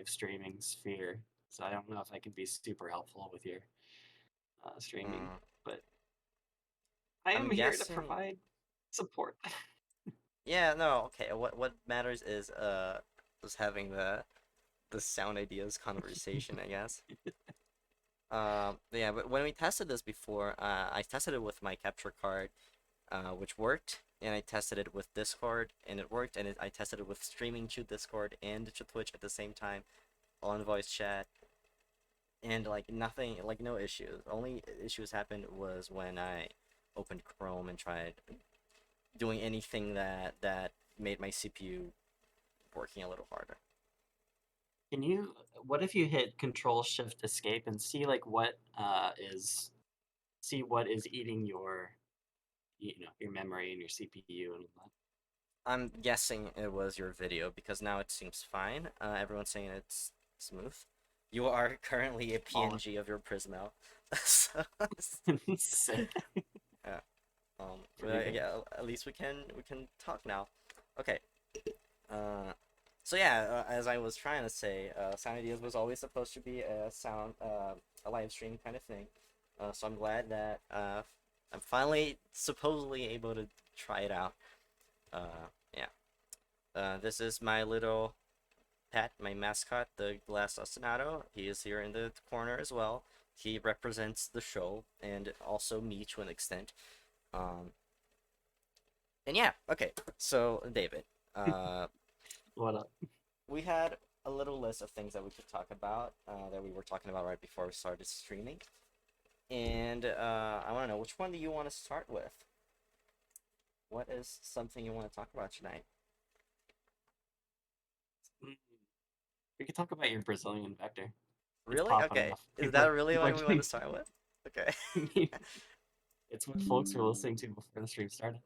streaming sphere, so I don't know if I can be super helpful with your streaming, Mm, but I am I'm here to guessing. provide support. Yeah, no, okay. What matters is having the sound ideas conversation, I guess. Yeah, but when we tested this before, I tested it with my capture card, which worked, and I tested it with Discord, and it worked, and I tested it with streaming to Discord and to Twitch at the same time on voice chat, and like nothing, like no issues. Only issues happened was when I opened Chrome and tried doing anything that made my CPU working a little harder. Can you, what if you hit Control Shift Escape and see like is see what is eating your your memory and your CPU and all that. I'm guessing it was your video because now it seems fine. Everyone's saying it's smooth. You are currently a Wallet. PNG of your Prismo. So, Sick. yeah. Pretty good. Yeah, at least we can talk now. Okay. Uh, so yeah, as I was trying to say, Sound Ideas was always supposed to be a live stream kind of thing. So I'm glad that I'm finally supposedly able to try it out. Yeah. This is my little pet, my mascot, the Glass Ostinato. He is here in the corner as well. He represents the show and also me to an extent. Um, and yeah, okay. So David, uh, What up? we had a little list of things that we could talk about that we were talking about right before we started streaming, and I want to know which one do you want to start with? What is something you want to talk about tonight? Mm, We could talk about your Brazilian vector. It's Really? popping Okay. off. Is that really People are what we want to getting. start with? Okay. It's what folks were listening to before the stream started.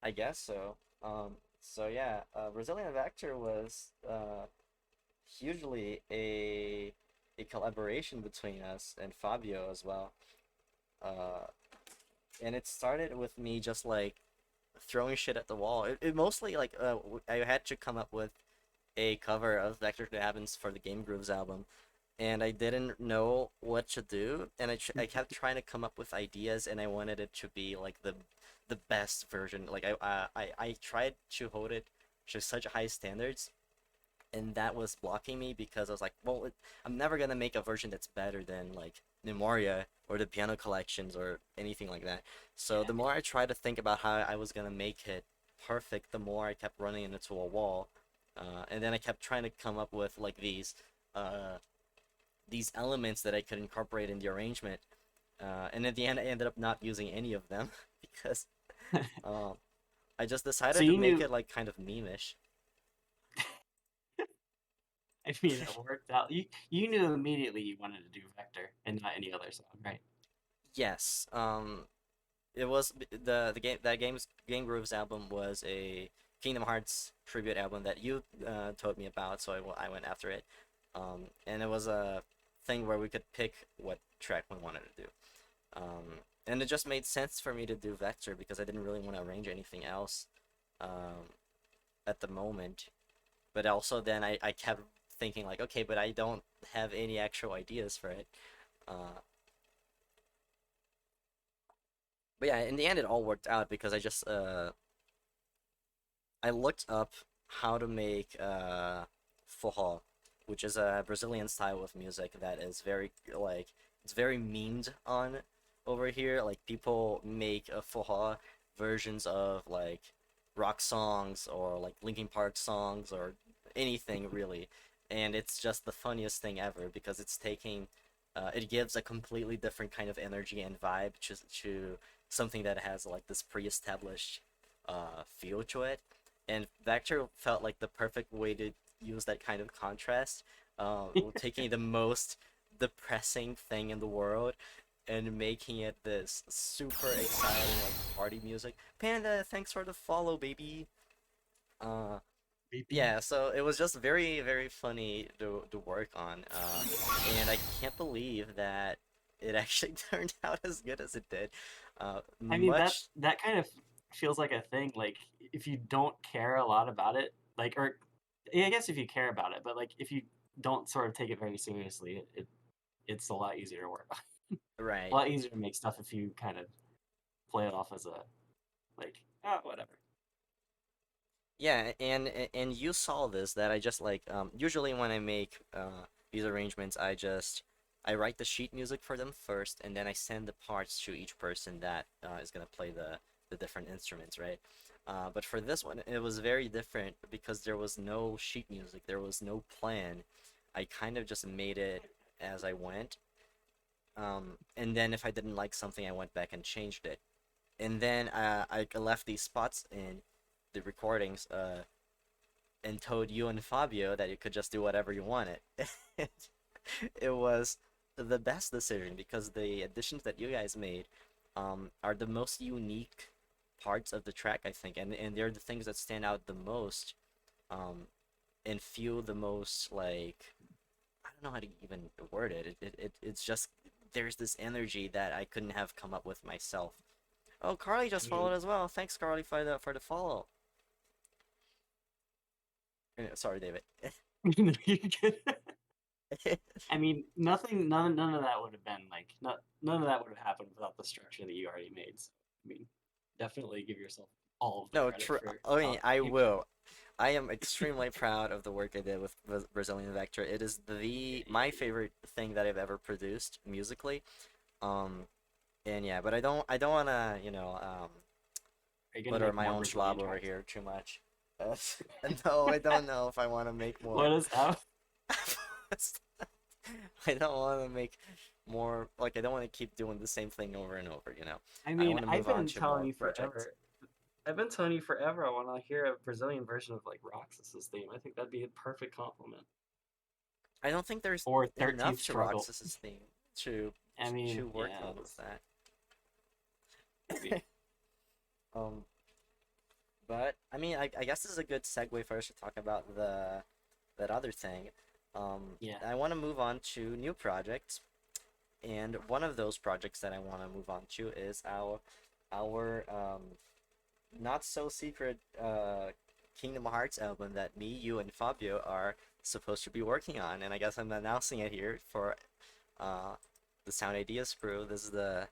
I guess so. So yeah, Brazilian Vector was hugely a collaboration between us and Fabio as well. Uh, and it started with me just like throwing shit at the wall. It mostly like I had to come up with a cover of Vector to Happens for the Game Grooves album, and I didn't know what to do, and I kept trying to come up with ideas, and I wanted it to be like the best version. Like I tried to hold it to such high standards, and that was blocking me because I was like, well, I'm never gonna make a version that's better than like Memoria or the Piano Collections or anything like that. So the Yeah. more I tried to think about how I was gonna make it perfect, the more I kept running into a wall, and then I kept trying to come up with like uh, these elements that I could incorporate in the arrangement. And at the end, I ended up not using any of them because um, I just So decided to you make knew. it like kind of meme-ish. I mean, it worked out. You knew immediately you wanted to do vector and not any other song, right? Yes, it was the game that game's Game Grooves album was a Kingdom Hearts tribute album that you told me about, so I went after it. And it was a thing where we could pick what track we wanted to do. And it just made sense for me to do Vector because I didn't really want to arrange anything else um, at the moment. But also then I kept thinking like, okay, but I don't have any actual ideas for it. Uh, but yeah, in the end, it all worked out because I looked up how to make forró, which is a Brazilian style of music that is very like it's very memed on over here. Like people make a forró versions of like rock songs or like Linkin Park songs or anything really, and it's just the funniest thing ever because it's taking it gives a completely different kind of energy and vibe to something that has like this pre-established feel to it, and Vector felt like the perfect way to use that kind of contrast, taking the most depressing thing in the world and making it this super exciting like party music. Panda, thanks for the follow, baby. Uh, Creepy. yeah, so it was just very funny to work on, and I can't believe that it actually turned out as good as it did. I mean Much. that kind of feels like a thing. Like if you don't care a lot about it, like or yeah, I guess if you care about it, but like if you don't sort of take it very seriously, it's a lot easier to work on. A Right. lot easier to make stuff if you kind of play it off as a like, oh, whatever. Yeah, and you saw this that I just like usually when I make these arrangements I write the sheet music for them first and then I send the parts to each person that is gonna play the different instruments, right? But for this one it was very different because there was no sheet music, there was no plan. I kind of just made it as I went. And then if I didn't like something I went back and changed it. And then I left these spots in the recordings and told you and Fabio that you could just do whatever you wanted. It was the best decision because the additions that you guys made are the most unique parts of the track, I think, and they're the things that stand out the most um, and feel the most like I don't know how to even word it. It's just there's this energy that I couldn't have come up with myself. Oh, Carly I just mean, followed as well. Thanks, Carly, for the follow. Sorry, David. you could. I mean, none of that would have been like, none of that would have happened without the structure that you already made. So, I mean, definitely give yourself all of the No, credit true. for I how mean, I you came. will. I am extremely proud of the work I did with Brazilian Vector. It is the my favorite thing that I've ever produced musically. Um, and yeah, but I don't wanna, Are you gonna butter make my more own schlob Brazilian over tracks? here too much. Uh, no, I don't know if I want to make more. What is up? I don't want to make more, like, I don't want to keep doing the same thing over and over, I I mean, want to I've move on been to telling more you projects. forever. I've been telling you forever. I want to hear a Brazilian version of like Roxas's theme. I think that'd be a perfect compliment. I don't think there's Or enough 13th to Struggle. Roxas's theme to I mean, work yeah, on with that. maybe. Um, but I mean, I guess this is a good segue for us to talk about the that other thing. Yeah. I want to move on to new projects, and one of those projects that I want to move on to is our not so secret Kingdom Hearts album that me, you, and Fabio are supposed to be working on, and I guess I'm announcing it here for uh, the Sound Ideas crew. This is the,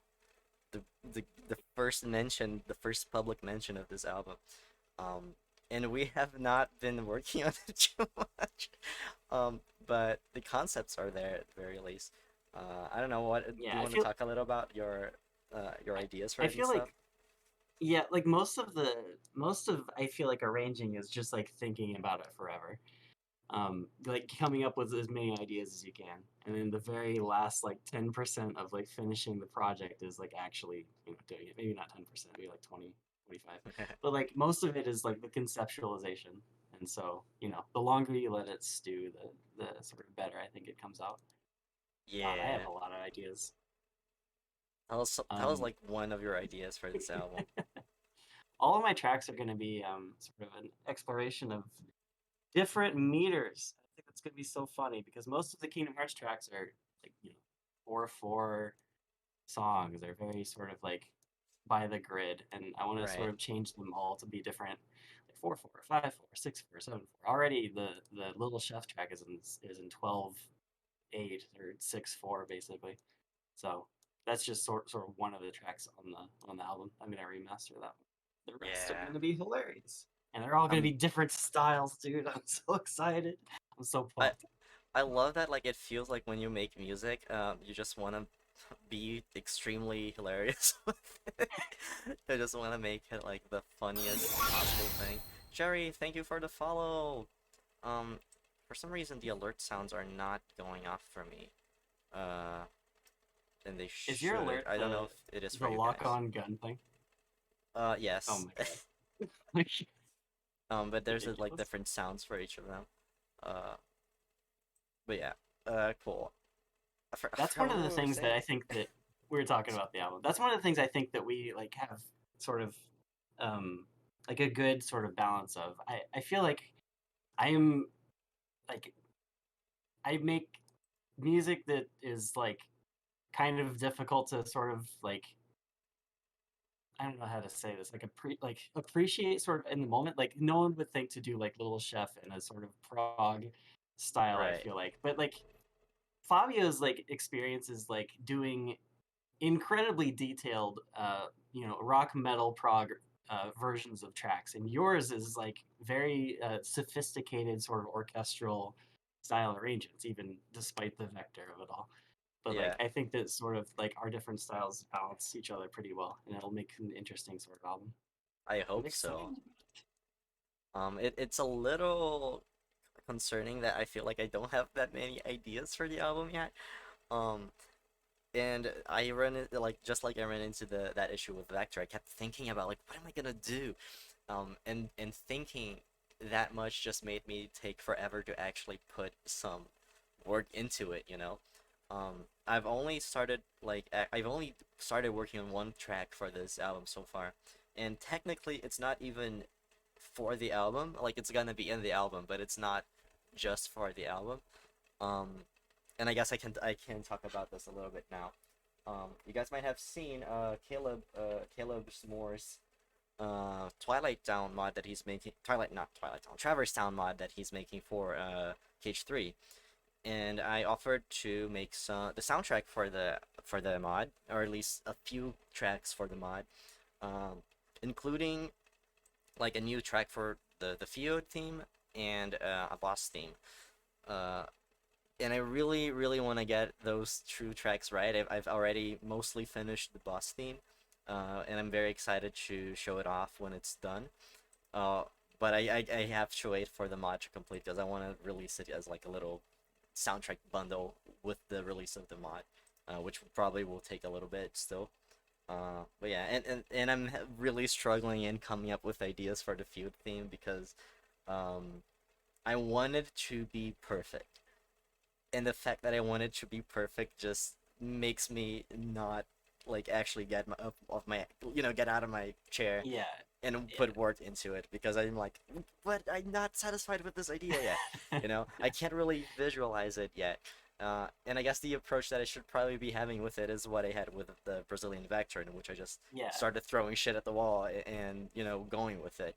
the first mention, the first public mention of this album. Um, and we have not been working on it too much. But the concepts are there at the very least. I don't know what do Yeah, you want to talk a little about your ideas for I it and feel stuff? like yeah, like most of I feel like arranging is just like thinking about it forever. Like coming up with as many ideas as you can, and then the very last like 10% of like finishing the project is like actually doing it. Maybe not 10%, maybe like 20, 25. But like most of it is like the conceptualization, and so the longer you let it stew, the sort of better I think it comes out. God, I have Yeah. a lot of ideas. That was Um, like one of your ideas for this album. all of my tracks are going to be sort of an exploration of different meters. I think that's gonna be so funny because most of the Kingdom Hearts tracks are like 4/4 songs. They're very sort of like by the grid, and I want to sort Right. of change them all to be different, like 4/4, 5/4, 6/4, 7/4. Already the Little Chef track is in 12/8 or 6/4 basically. So that's just sort of one of the tracks on the album. I'm gonna remaster that one. The rest are Yeah. gonna be hilarious, and they're all gonna Um, be different styles, dude. I'm so excited. I'm so I pumped. I love that like it feels like when you make music, you just want to be extremely hilarious with it. I just want to make it like the funniest possible thing. Jerry, thank you for the follow. Um, for some reason the alert sounds are not going off for me. Uh, and they Is your should. alert I don't know the if it is for the you lock guys. on gun thing? Oh Yes. my god. But there's like Ridiculous. different sounds for each of them. Uh, but yeah. Cool. I That's forgot one what of we the were things that saying. I think that we were talking about the album. That's one of the things I think that we like have sort of um like a good sort of balance of. I feel like I am like I make music that is like kind of difficult to sort of like I don't know how to say this like appreciate sort of in the moment. Like no one would think to do like Little Chef in a sort of prog style, I Right. feel like. But like Fabio's like experience is like doing incredibly detailed rock metal prog versions of tracks, and yours is like very sophisticated sort of orchestral style arrangements, even despite the vector of it all. But like Yeah. I think that sort of like our different styles balance each other pretty well, and it'll make an interesting sort of album. I I'm hope so. excited. It's a little concerning that I feel like I don't have that many ideas for the album yet. Um, and I run it like just like I ran into that issue with Vector. I kept thinking about like what am I gonna do, and thinking that much just made me take forever to actually put some work into it. I've only started working on one track for this album so far, and technically it's not even for the album. Like it's gonna be in the album, but it's not just for the album. Um, and I guess I can talk about this a little bit now. You guys might have seen Caleb S'more's Twilight Town mod that he's making. Twilight, not Twilight Town, Traverse Town mod that he's making for Cage 3. And I offered to make the soundtrack for the mod, or at least a few tracks for the mod, um, including like a new track for the Field theme and a boss theme. Uh, and I really, really want to get those true tracks right. I've already mostly finished the boss theme, and I'm very excited to show it off when it's done. Uh, but I have to wait for the mod to complete because I want to release it as like a little soundtrack bundle with the release of the mod, which probably will take a little bit still. But yeah, and I'm really struggling in coming up with ideas for the feud theme because um, I wanted to be perfect, and the fact that I wanted to be perfect just makes me not like actually get my up off my get out of my chair Yeah, and yeah. put work into it because I'm like, but I'm not satisfied with this idea yet. I can't really visualize it yet. And I guess the approach that I should probably be having with it is what I had with the Brazilian Vector, in which I just Yeah. started throwing shit at the wall and going with it.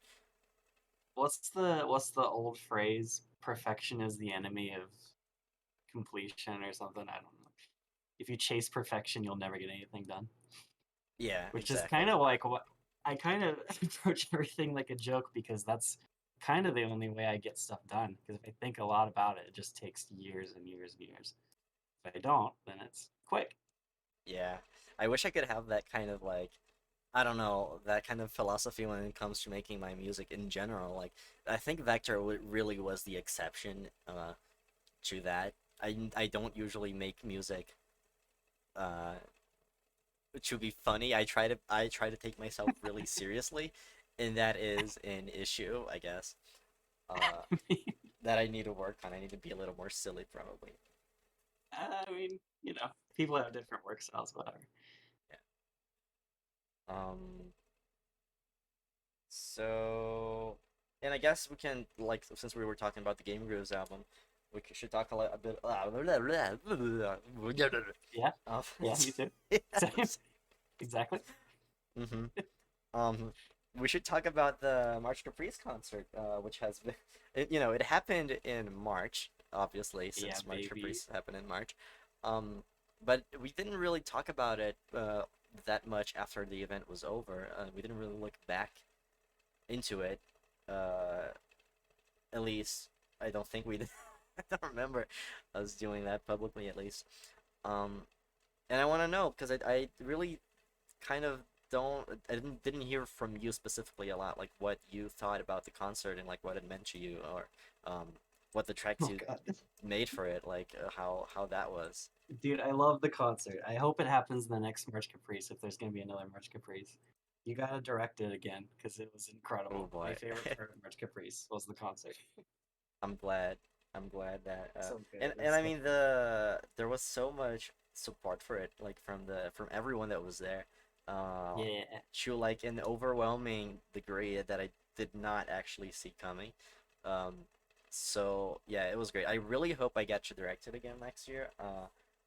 What's the old phrase? Perfection is the enemy of completion or something. I don't know. If you chase perfection, you'll never get anything done. Yeah, Which is kind exactly. of like what I kind of approach everything like a joke because that's kind of the only way I get stuff done. Because if I think a lot about it, it just takes years and years and years. If I don't, then it's quick. Yeah, I wish I could have that kind of like I don't know, that kind of philosophy when it comes to making my music in general. Like, I think Vector really was the exception to that. I don't usually make music uh, to be funny. I try to take myself really seriously, and that is an issue, I guess. Uh, that I need to work on. I need to be a little more silly, probably. I mean, people have different work styles, whatever. Yeah. Um. So, and I guess we can like since we were talking about the Game Grooves album, we should talk a bit. Yeah, Um, yeah, me too. Same, yes. exactly. Mm-hmm. Um, we should talk about the March Caprice concert, which has been, it happened in March, obviously, Yeah, since March baby. Caprice happened in March. But we didn't really talk about it that much after the event was over. We didn't really look back into it. Uh, at least I don't think we did. I don't remember us doing that publicly, at least. Um, and I want to know because I really kind of don't I didn't hear from you specifically a lot, like what you thought about the concert and like what it meant to you, or um, what the tracks Oh you God. made for it, like how that was. Dude, I love the concert. I hope it happens in the next March Caprice if there's going to be another March Caprice. You got to direct it again because it was Oh incredible. My boy, favorite part of March Caprice was the concert. I'm glad. I'm glad that So and good. and It's I so mean funny. there was so much support for it, like from everyone that was there, uh, Yeah. to like an overwhelming degree that I did not actually see coming. Um, so yeah, it was great. I really hope I get to direct it again next year.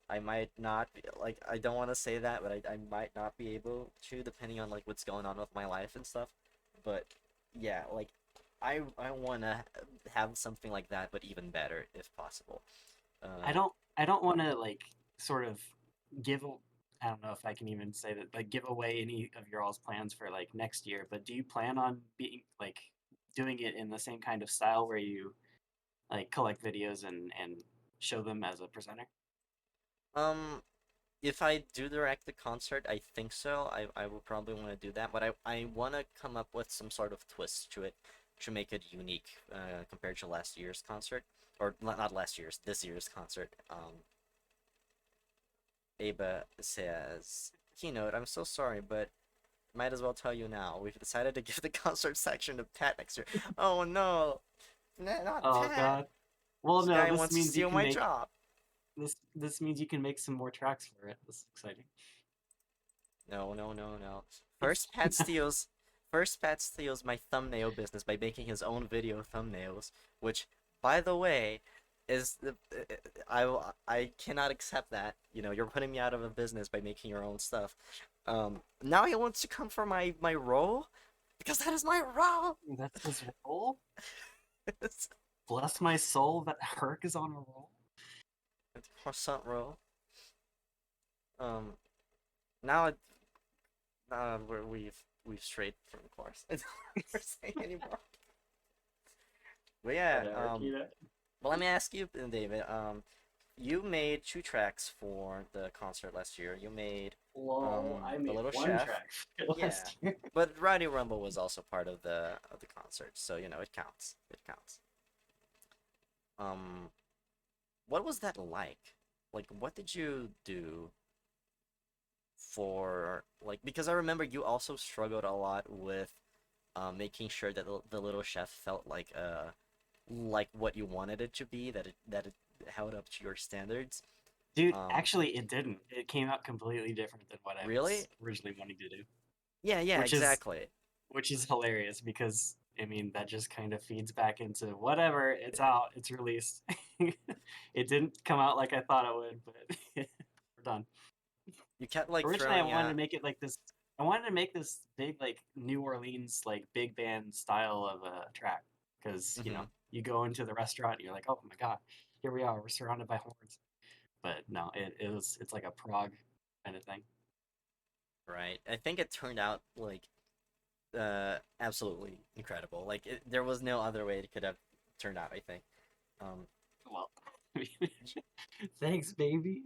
I might not be, like I don't want to say that, but I might not be able to depending on like what's going on with my life and stuff. But yeah, like I wanna have something like that, but even better if possible. I Uh, don't want to like sort of give I don't know if I can even say that like give away any of your all's plans for like next year, but do you plan on being like doing it in the same kind of style where you like collect videos and show them as a presenter? um, if I do direct the concert, I think so. I will probably want to do that, but I want to come up with some sort of twist to it to make it unique compared to last year's concert, or not last year's, this year's concert. Aba says, Keynote, I'm so sorry, but might as well tell you now. We've decided to give the concert section to Pat next year. Oh no, not Oh Pat. God. Well, This no, guy this wants to means you steal can my make job. this means you can make some more tracks for it. This is exciting. No, no, no, no. First, Pat steals. First, Pat steals my thumbnail business by making his own video thumbnails, which, by the way, is I cannot accept that. You know, you're putting me out of a business by making your own stuff. Now he wants to come for my role because that is my role. That's his role. Bless my soul that Herc is on a roll. Croissant role. Um, now we've strayed from course. I don't know what we're saying anymore. But yeah, Whatever, Kita. well, let me ask you, David. You made two tracks for the concert last year. You made Lol, I The made Little one Chef. track for it Yeah, last year. but Rowdy Rumble was also part of the concert, so you know it counts. It counts. Um, what was that like? Like, what did you do for like? Because I remember you also struggled a lot with making sure that the Little Chef felt like what you wanted it to be, that it held up to your standards. Dude, Um, actually, it didn't. It came out completely different than what I was really? originally wanting to do, Yeah, yeah, which is exactly. which is hilarious because I mean that just kind of feeds back into whatever. It's out. It's released. It didn't come out like I thought it would, but we're done. You kept like Originally, I throwing wanted to out. make it like this. I wanted to make this big like New Orleans like big band style of a track because Hmm. you go into the restaurant and you're like, oh my god, here we are. We're surrounded by horns. But no, it's like a prog kind of thing. Right. I think it turned out like absolutely incredible. Like there was no other way it could have turned out, I think. Um Well, thanks, baby.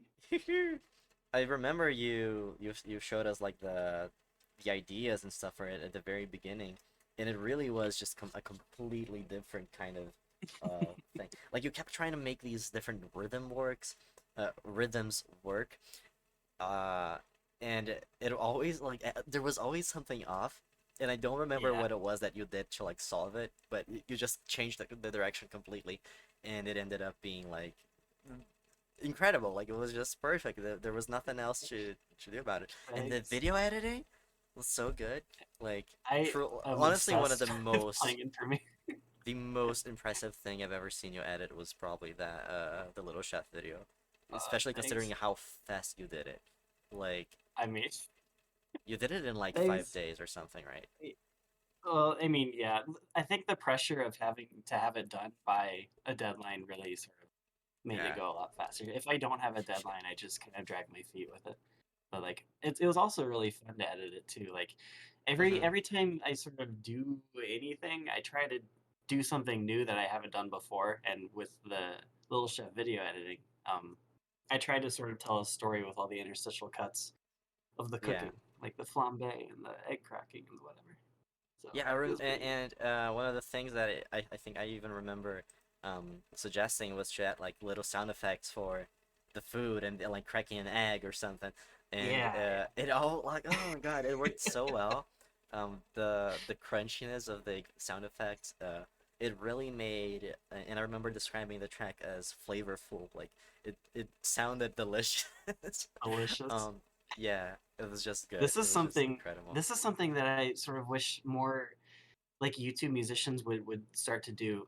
I remember you showed us like the ideas and stuff for it at the very beginning, and it really was just a completely different kind of thing. Like you kept trying to make these different rhythms work, uh, and it always like there was always something off, and I don't remember Yeah, what it was that you did to like solve it, but you just changed the direction completely, and it ended up being like incredible. Like it was just perfect. There was nothing else to do about it. And the thanks. video editing was so good. Like I true, am honestly, one of obsessed with playing it for me. the most impressive thing I've ever seen you edit was probably that the Little Chef video, especially considering Thanks. how fast you did it. Like I mean, you did it in like five thanks. days or something, right? Well, I mean, yeah. I think the pressure of having to have it done by a deadline really sort of made it Yeah. go a lot faster. If I don't have a deadline, I just kind of drag my feet with it. But like, it was also really fun to edit it too. Like, Mm-hmm. every time I sort of do anything, I try to do something new that I haven't done before. And with the Little Chef video editing, I try to sort of tell a story with all the interstitial cuts of the Yeah. cooking, like the flambe and the egg cracking and whatever. So Yeah, it was pretty neat. and one of the things that I think I even remember suggesting was to add like little sound effects for the food and like cracking an egg or something, and Yeah, it all like oh my god, it worked so well. The crunchiness of the sound effects, it really made, and I remember describing the track as flavorful, like it sounded delicious. delicious. Um, yeah, it was just good. This It is was just something. incredible. This is something that I sort of wish more like YouTube musicians would start to do.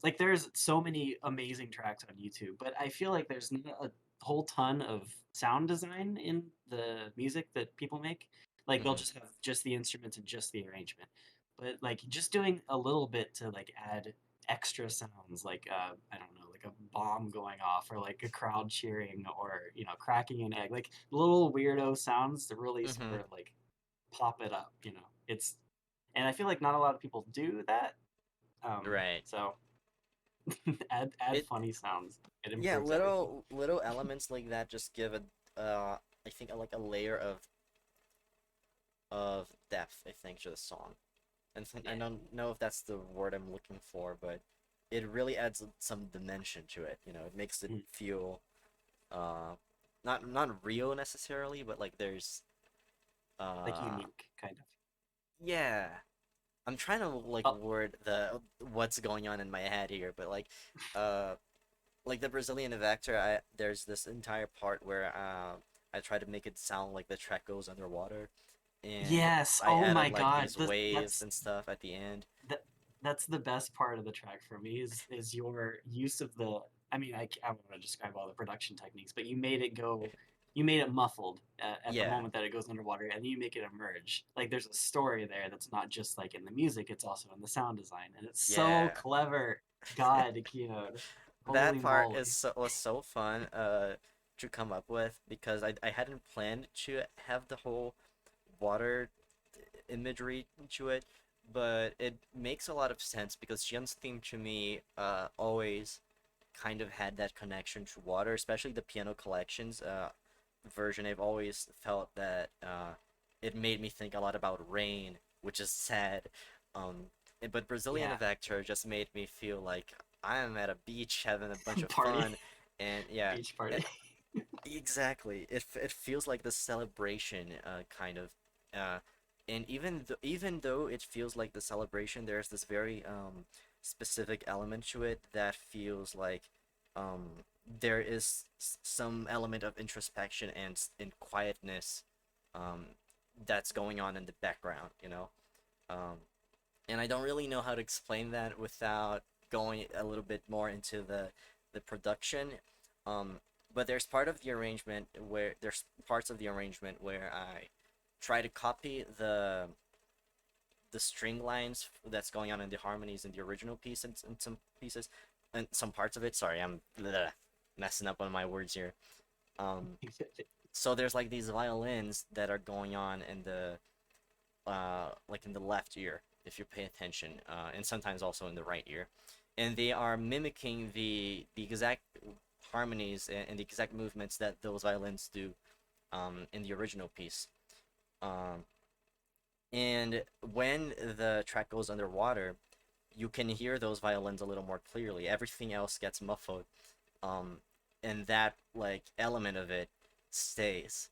Like there's so many amazing tracks on YouTube, but I feel like there's not a whole ton of sound design in the music that people make. Like they'll Hmm. just have just the instruments and just the arrangement. but like just doing a little bit to like add extra sounds, like I don't know, like a bomb going off or like a crowd cheering or cracking an egg, like little weirdo sounds to really sort Mm-hmm. of like pop it up. It's and I feel like not a lot of people do that. Right. So add It funny sounds. It Yeah, improves everything. little elements like that just give it I think like a layer of depth, I think, to the song. And I Yeah. don't know if that's the word I'm looking for, but it really adds some dimension to it. It makes it Mm. feel uh not real necessarily, but like there's Like uh unique kind of. yeah. I'm trying to like Oh, word the what's going on in my head here, but uh like the Brazilian Vector, I there's this entire part where I try to make it sound like the track goes underwater, and yes. I Oh added my like God. these waves and stuff at the end. That that's the best part of the track for me is your use of the. I mean, I don't want to describe all the production techniques, but you made it muffled at the Yeah, moment that it goes underwater, and then you make it emerge. Like there's a story there that's not just like in the music; it's also in the sound design, and it's so yeah. clever. God, Keynote, That holy part is moly! was so fun to come up with because I hadn't planned to have the whole water imagery to it, but it makes a lot of sense because Xian's theme to me always kind of had that connection to water, especially the piano collections version. I've always felt that it made me think a lot about rain, which is sad. Um, but Brazilian Yeah, Vector just made me feel like I am at a beach having a bunch of party, fun, and yeah, beach e- party. exactly. It feels like the celebration kind of. Uh, and even though it feels like the celebration, there's this very specific element to it that feels like there is some element of introspection and quietness um, that's going on in the background, Um, and I don't really know how to explain that without going a little bit more into the production. Um, but there's parts of the arrangement where I try to copy the string lines that's going on in the harmonies in the original piece and some pieces and some parts of it. Sorry, I'm messing up on my words here. Um, so there's like these violins that are going on in the like in the left ear if you pay attention, and sometimes also in the right ear, and they are mimicking the exact harmonies and the exact movements that those violins do in the original piece. Um, and when the track goes underwater, you can hear those violins a little more clearly. Everything else gets muffled, um, and that like element of it stays.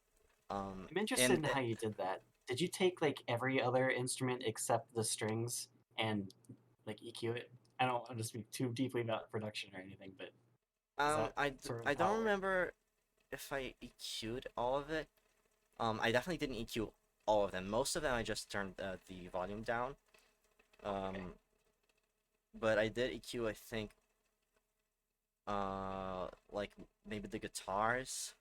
I'm interested And in how you did that. Did you take like every other instrument except the strings and like EQ it? I don't want to speak too deeply about production or anything, but is that sort of I how don't it worked? remember if I EQ'd all of it. I definitely didn't EQ all of them. Most of them I just turned the volume down. Okay. Um, but I did EQ, I think, like maybe the guitars.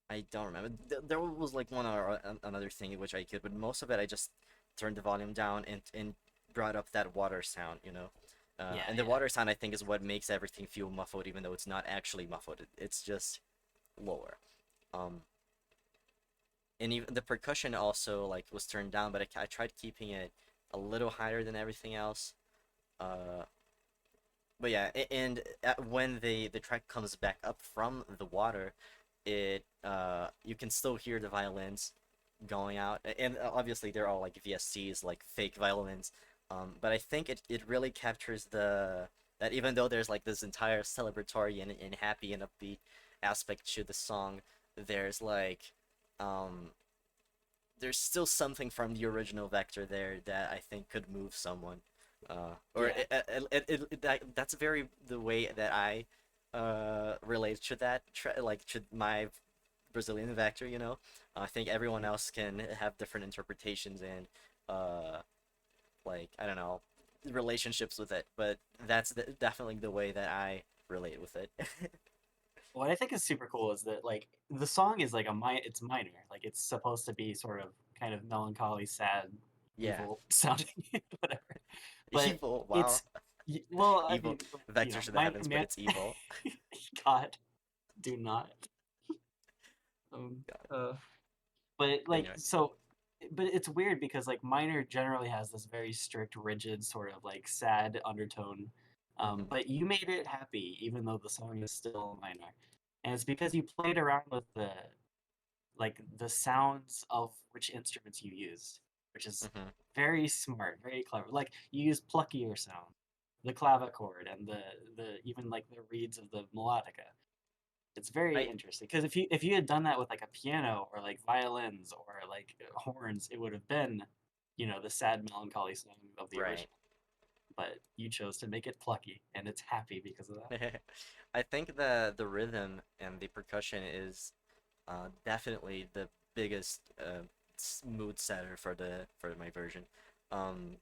I don't remember. There was like one or another thing in which I could, but most of it I just turned the volume down and brought up that water sound, Yeah, and the yeah. water sound I think is what makes everything feel muffled, even though it's not actually muffled. It's just lower. Um, and even the percussion also like was turned down, but I tried keeping it a little higher than everything else. Uh, but yeah, and when the track comes back up from the water, it you can still hear the violins going out, and obviously they're all like VSTs, like fake violins. But I think it really captures the that even though there's like this entire celebratory and happy and upbeat aspect to the song, there's like um there's still something from the original Vector there that I think could move someone. Or Yeah. that's very the way that I relate to that like to my Brazilian Vector. I think everyone Mhm. else can have different interpretations and uh like I don't know relationships with it, but that's definitely the way that I relate with it. What I think is super cool is that like the song is like it's minor. Like it's supposed to be sort of kind of melancholy, sad, Yeah. evil sounding, whatever. But Evil. Wow. it's well, I Evil. mean, Vectors to the my heavens, but man, it's evil. God, do not. Um, God. uh, but like Anyway. so, but it's weird because like minor generally has this very strict, rigid sort of like sad undertone. Hmm. But you made it happy, even though the song is still minor, and it's because you played around with the sounds of which instruments you used, which is Hmm. very smart, very clever. Like you use pluckier sound, the clavichord, and the even like the reeds of the melodica. It's very I interesting because if you had done that with like a piano or like violins or like horns, it would have been, the sad melancholy song of the right. original. But you chose to make it plucky, and it's happy because of that. I think the rhythm and the percussion is definitely the biggest mood setter for the my version. Um,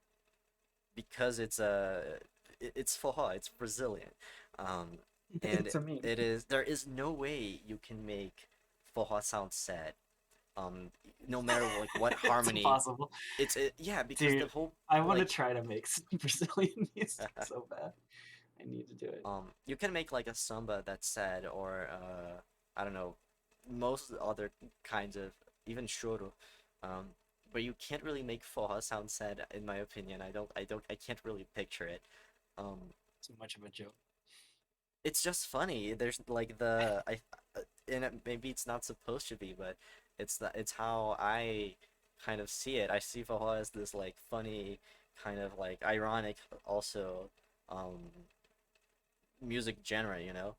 because it's forró, it's Brazilian, um, and It's a meme. there is no way you can make forró sound sad. Um, no matter like what It's harmony, impossible, yeah, because the dude. whole I want to like try to make some Brazilian music so bad. I need to do it. you can make like a samba that's sad or I don't know, most other kinds of even choro, um, but you can't really make forró sound sad in my opinion. I can't really picture it. Um, Too much of a joke. it's just funny. There's like and maybe it's not supposed to be, but it's how I kind of see it. I see forró as this like funny, kind of like ironic also um music genre, you know.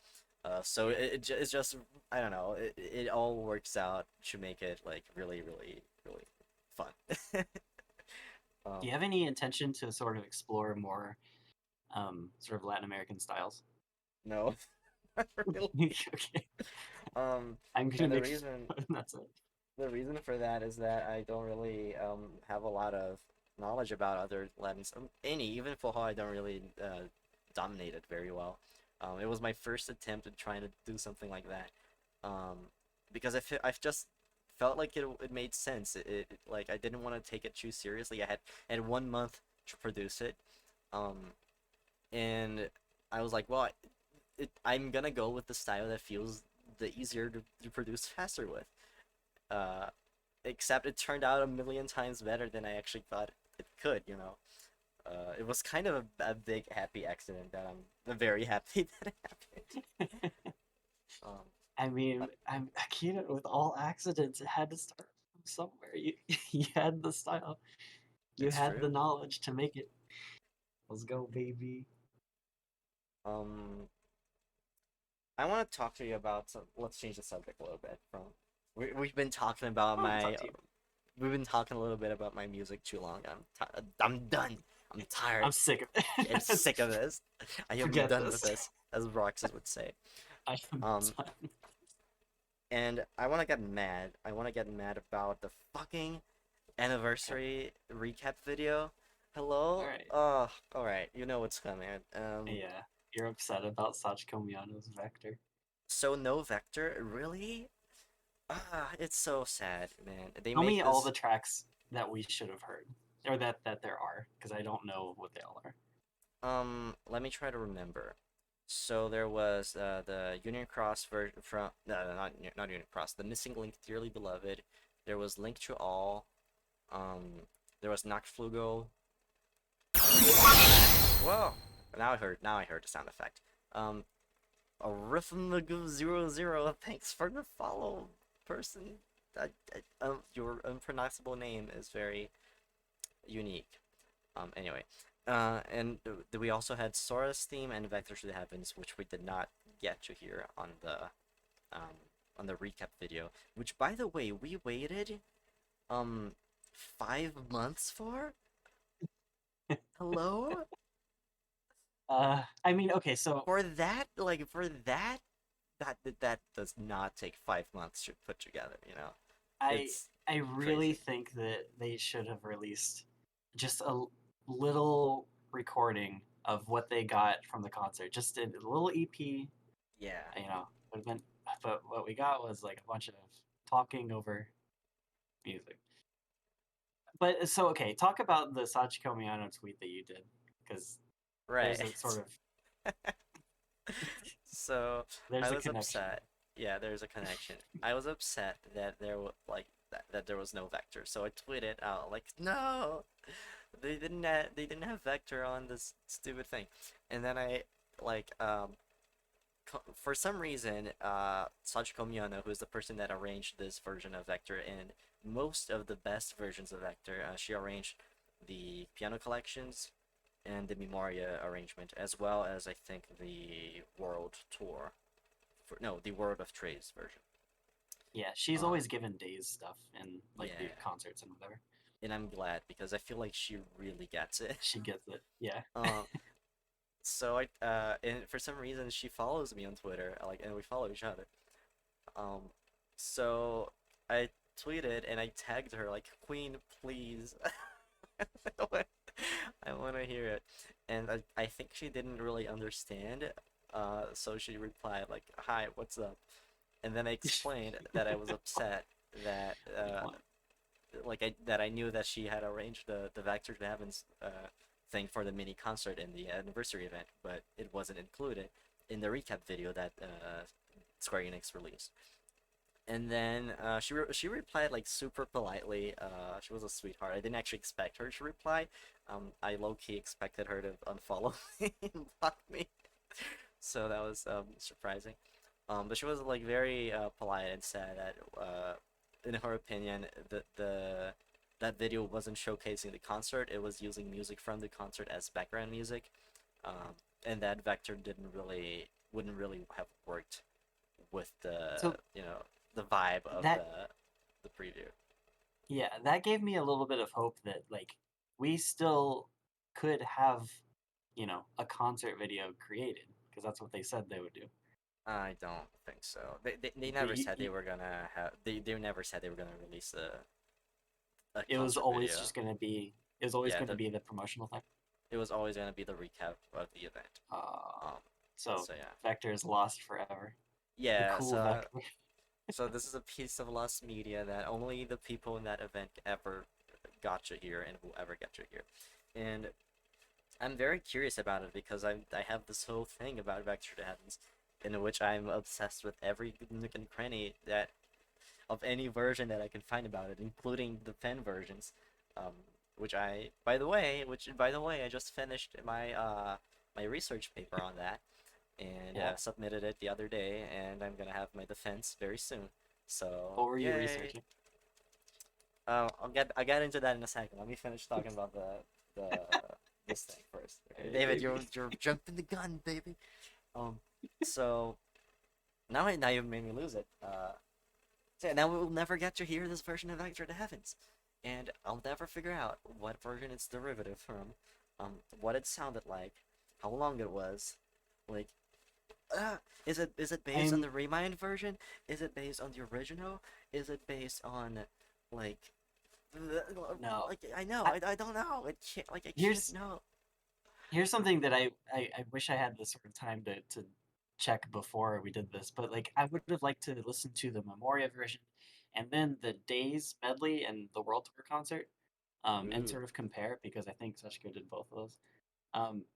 So Yeah. it's just I don't know. It all works out to make it like really really really fun. Do um, you have any intention to sort of explore more sort of Latin American styles? no, not really. Okay. I'm gonna And make that's it. the reason for that is that I don't really have a lot of knowledge about other Latin any even Forró I don't really dominate it very well. It was my first attempt at trying to do something like that. Um, because I've just felt like it made sense. Like I didn't want to take it too seriously. I had 1 month to produce it. Um, and I was like, well, I'm gonna go with the style that feels the easier to produce faster with. Uh, except it turned out a million times better than I actually thought it could, you know. It was kind of a big happy accident that I'm very happy that it happened. Um, I mean, I'm Akira with all accidents. It had to start from somewhere. You you had the style. You it's had the true. knowledge to make it. Let's go, baby. Um, I want to talk to you about let's change the subject a little bit from we've been talking about I want to talk to you. we've been talking a little bit about my music too long. I'm done. I'm tired. I'm sick of I'm it. sick of this. I am Forget done with this. this, as Roxas would say. I am Um, done. and I want to get mad. I want to get mad about the fucking Okay. anniversary recap video. All Hello? right. Oh, all right. You know what's coming. Yeah. You're upset about Sachiko Miyano's Vector. So no Vector, really? Ah, it's so sad, man. They Tell made me all this. the tracks that we should have heard, or that there are, because I don't know what they all are. Let me try to remember. So there was the Union Cross version from no, not Union Cross. The Missing Link, Dearly Beloved. There was Link to All. Um, there was Nachtflugel. Whoa! Now I heard the sound effect. Um, Arithmetic 00. Thanks for the follow, person. Your unpronounceable name is very unique. Anyway, and we also had Sora's theme and Vector to the Heavens, which we did not get to hear um on the recap video. Which, by the way, we waited um 5 months for. Hello? I mean, okay, so For that, like for that, that does not take 5 months to put together. You know, I it's I really crazy. think that they should have released just a little recording of what they got from the concert, just a little EP. Yeah. Would have been. But what we got was like a bunch of talking over music. But so okay, talk about the Sachiko Miyano tweet that you did, because there's Right. a sort of So I there's a was connection. upset. Yeah, there's a connection. I was upset that there was that there was no vector. So I tweeted out like, no, they didn't have vector on this stupid thing. And then I like for some reason, Sachiko Miyano, who is the person that arranged this version of Vector and most of the best versions of Vector, she arranged the piano collections and the Memoria arrangement, as well as I think the World Tour, no, the World of Trace version. Yeah, she's Um, always given Days stuff in like the yeah, concerts and whatever. and I'm glad because I feel like she really gets it. She gets it. Yeah. Um, so and for some reason she follows me on Twitter, like, and we follow each other. Um, so I tweeted and I tagged her like, Queen, please. I want to hear it. And I think she didn't really understand. So she replied like, "Hi, what's up?" And then I explained that I was upset that that I knew that she had arranged the Vector to Heavens thing for the mini concert in the anniversary event, but it wasn't included in the recap video that Square Enix released. And then she replied like super politely. She was a sweetheart. I didn't actually expect her to reply. I low key expected her to unfollow me and block me. So that was surprising. But she was like very polite and said that in her opinion the that video wasn't showcasing the concert. It was using music from the concert as background music, um, and that Vector didn't really wouldn't really have worked with the So the vibe of that the preview. yeah, that gave me a little bit of hope that like we still could have, a concert video created because that's what they said they would do. I don't think so. They But never said they were gonna have they never said they were gonna release a it was concert always video. just going to be it was always Yeah, going to be the promotional thing. it was always gonna be the recap of the event. Uh, Um, so so yeah, Vector is lost forever. The yeah. cool So Vector. so this is a piece of lost media that only the people in that event ever got to hear and will ever get to hear. And I'm very curious about it because I have this whole thing about Vector to Heavens, in which I'm obsessed with every nook and cranny that of any version that I can find about it, including the pen versions. Um, which by the way, I just finished my research paper on that and Yeah. submitted it the other day, and I'm gonna have my defense very soon. So What were you yay! researching? I'll get into that in a second. Let me finish talking about the this thing first. Okay, Hey, David, baby. you're jumping the gun, baby. Um, so now you've made me lose it. So now we'll never get to hear this version of Vector to Heavens, and I'll never figure out what version it's derivative from, what it sounded like, how long it was, like, is it based on I'm the Remind version? Is it based on the original? Is it based on, like, no. like I know I, I don't know. I can't here's know. here's something that I wish I had the sort of time to check before we did this, but like I would have liked to listen to the Memoria version and then the Days medley and the World Tour concert, and Ooh. sort of compare because I think Sachiko did both of those.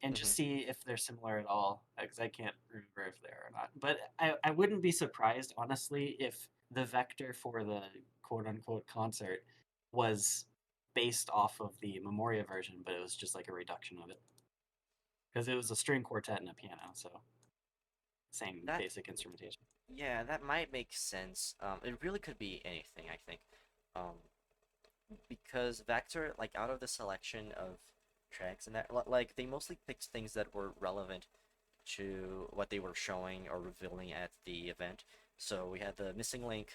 And Mm-hmm. just see if they're similar at all, because I can't remember if they are or not. But I wouldn't be surprised, honestly, if the vector for the quote unquote concert was based off of the Memoria version, but it was just like a reduction of it because it was a string quartet and a piano, so same That basic instrumentation. Yeah, that might make sense. It really could be anything, I think. Um, because Vector, like out of the selection of tracks and that, like they mostly picked things that were relevant to what they were showing or revealing at the event. So we had the Missing Link,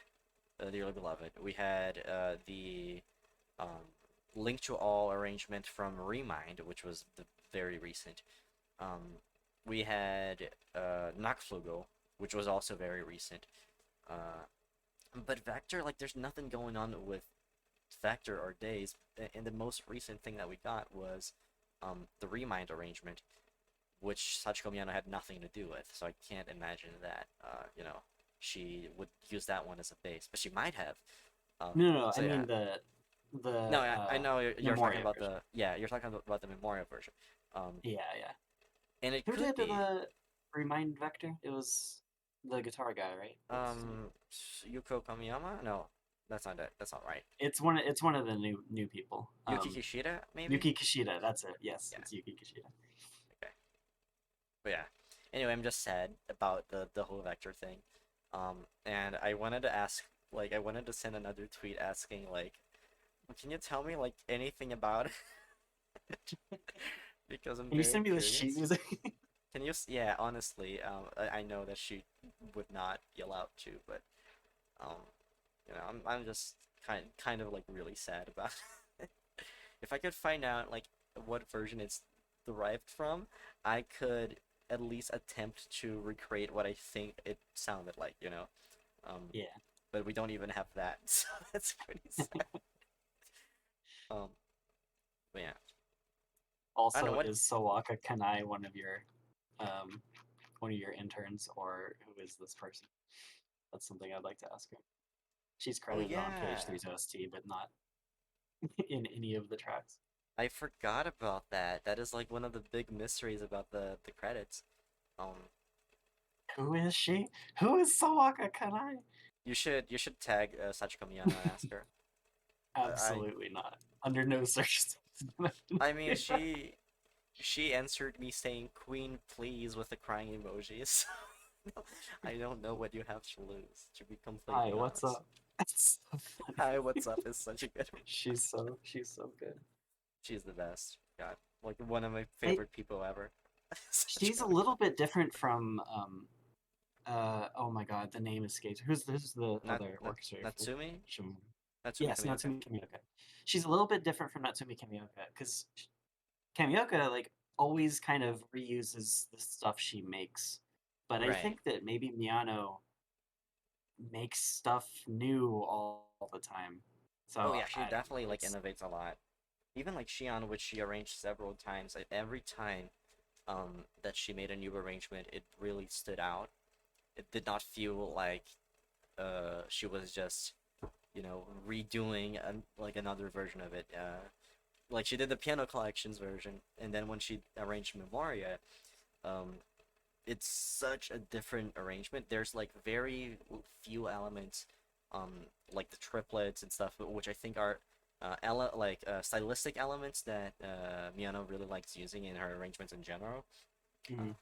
Dearly Beloved. We had the um, Link to All arrangement from Remind, which was the very recent. Um, we had Nachtflugel, which was also very recent. Uh, but Vector, like, there's nothing going on with Vector or Days, and the most recent thing that we got was the Remind arrangement, which Sachiko Miyano had nothing to do with. So I can't imagine that, she would use that one as a base, but she might have. No, no, no. I So yeah, mean No, the I know you're talking Memoria about version. the yeah, you're talking about the Memoria version. Um, Yeah, yeah. and it Who could did be the Remind Vector? It was the guitar guy, right? Yuko Kamiyama. No, that's not it. That's not right. It's one of the new people. Yuki Kishida, maybe. Yuki Kishida. That's it. Yes, Yeah. it's Yuki Kishida. Okay. But yeah. Anyway, I'm just sad about the whole vector thing. And I wanted to ask, like, I wanted to send another tweet asking, like, can you tell me like anything about it? Because I'm Can you very send me the sheet curious. music? Can you? Yeah, honestly, I know that she would not be allowed to, but um, I'm just kind of like really sad about it. If I could find out like what version it's derived from, I could at least attempt to recreate what I think it sounded like, you know. Um, Yeah. but we don't even have that, so that's pretty sad. Um, but yeah, I don't know Also, what. is Sawaka Kanai um one of your interns, or who is this person? That's something I'd like to ask her. She's Oh credited on yeah, KH3's OST, but not in any of the tracks. I forgot about that. That is like one of the big mysteries about the credits. Um, Who is she? Who is Sawaka Kanai? you should tag Sachiko Miyano and ask her. I Absolutely not. Under no circumstances. I mean she answered me saying "Queen, please" with the crying emojis. I don't know what you have to lose, to be Hi, completely what's honest. up? It's so funny. Hi, what's up is such a good one. She's so good. She's the best. God, like one of my I, favorite people ever. she's a Sachiko little bit different from oh my god, the name escapes. Who's the Nat, other Nat orchestrator for Natsumi? Shimon? Natsumi Yes, Kamioka? Natsumi Kamioka. She's a little bit different from Natsumi Kamioka because Kamioka like always kind of reuses the stuff she makes. But I Right. think that maybe Miyano makes stuff new all the time. Oh So yeah, she I don't definitely know. like It's innovates a lot. Even like Shion, which she arranged several times, like, every time that she made a new arrangement, it really stood out. It did not feel like she was just redoing like another version of it. Like she did the piano collections version, and then when she arranged Memoria, um, it's such a different arrangement. There's like very few elements, like the triplets and stuff, which I think are stylistic elements that Miyano really likes using in her arrangements in general. Uh, mm,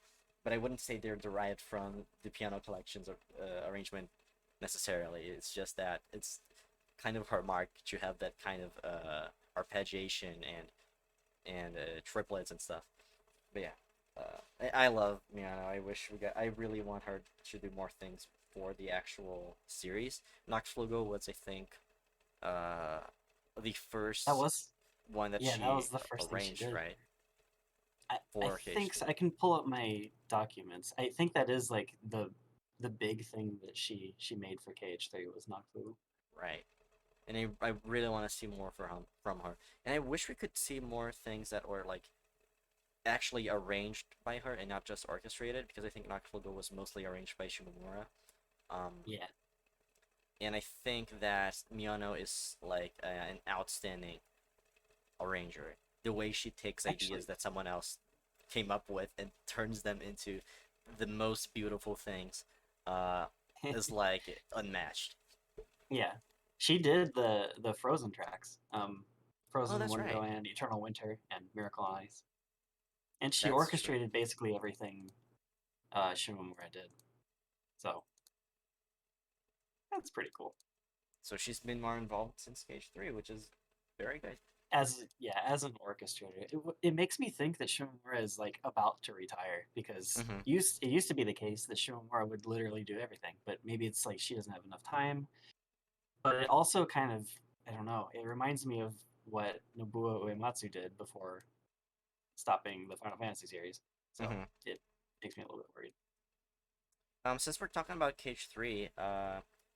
but I wouldn't say they're derived from the piano collections arrangement necessarily. It's just that it's kind of her mark to have that kind of arpeggiation and triplets and stuff. But yeah, I love Miyano. I wish we got. I really want her to do more things for the actual series. Nachtflugel was, I think, uh, the that first was one that yeah, that she was the first thing she arranged, did. right, I for think so. KH3. I can pull up my documents. I think that is like the big thing that she made for KH3 was Nakfu. Right. And I really want to see more from her. And I wish we could see more things that were like actually arranged by her and not just orchestrated, because I think Nachtflugel was mostly arranged by Shimomura. Um, Yeah, and I think that Miyano is like an outstanding arranger. The way she takes ideas actually, that someone else came up with and turns them into the most beautiful things uh, is like unmatched. yeah, she did the Frozen tracks, Oh, Frozen that's right. Wonderland, Eternal Winter, and Miracle on Ice, and she That's true. orchestrated basically everything Shimomura did. So that's pretty cool. So she's been more involved since KH3, which is very good. As an orchestrator, it makes me think that Shimomura is like about to retire because Mm-hmm. it used to be the case that Shimomura would literally do everything, but maybe it's like she doesn't have enough time. But it also kind of, I don't know, it reminds me of what Nobuo Uematsu did before stopping the Final Fantasy series. So Mm-hmm. it makes me a little bit worried. Since we're talking about KH3,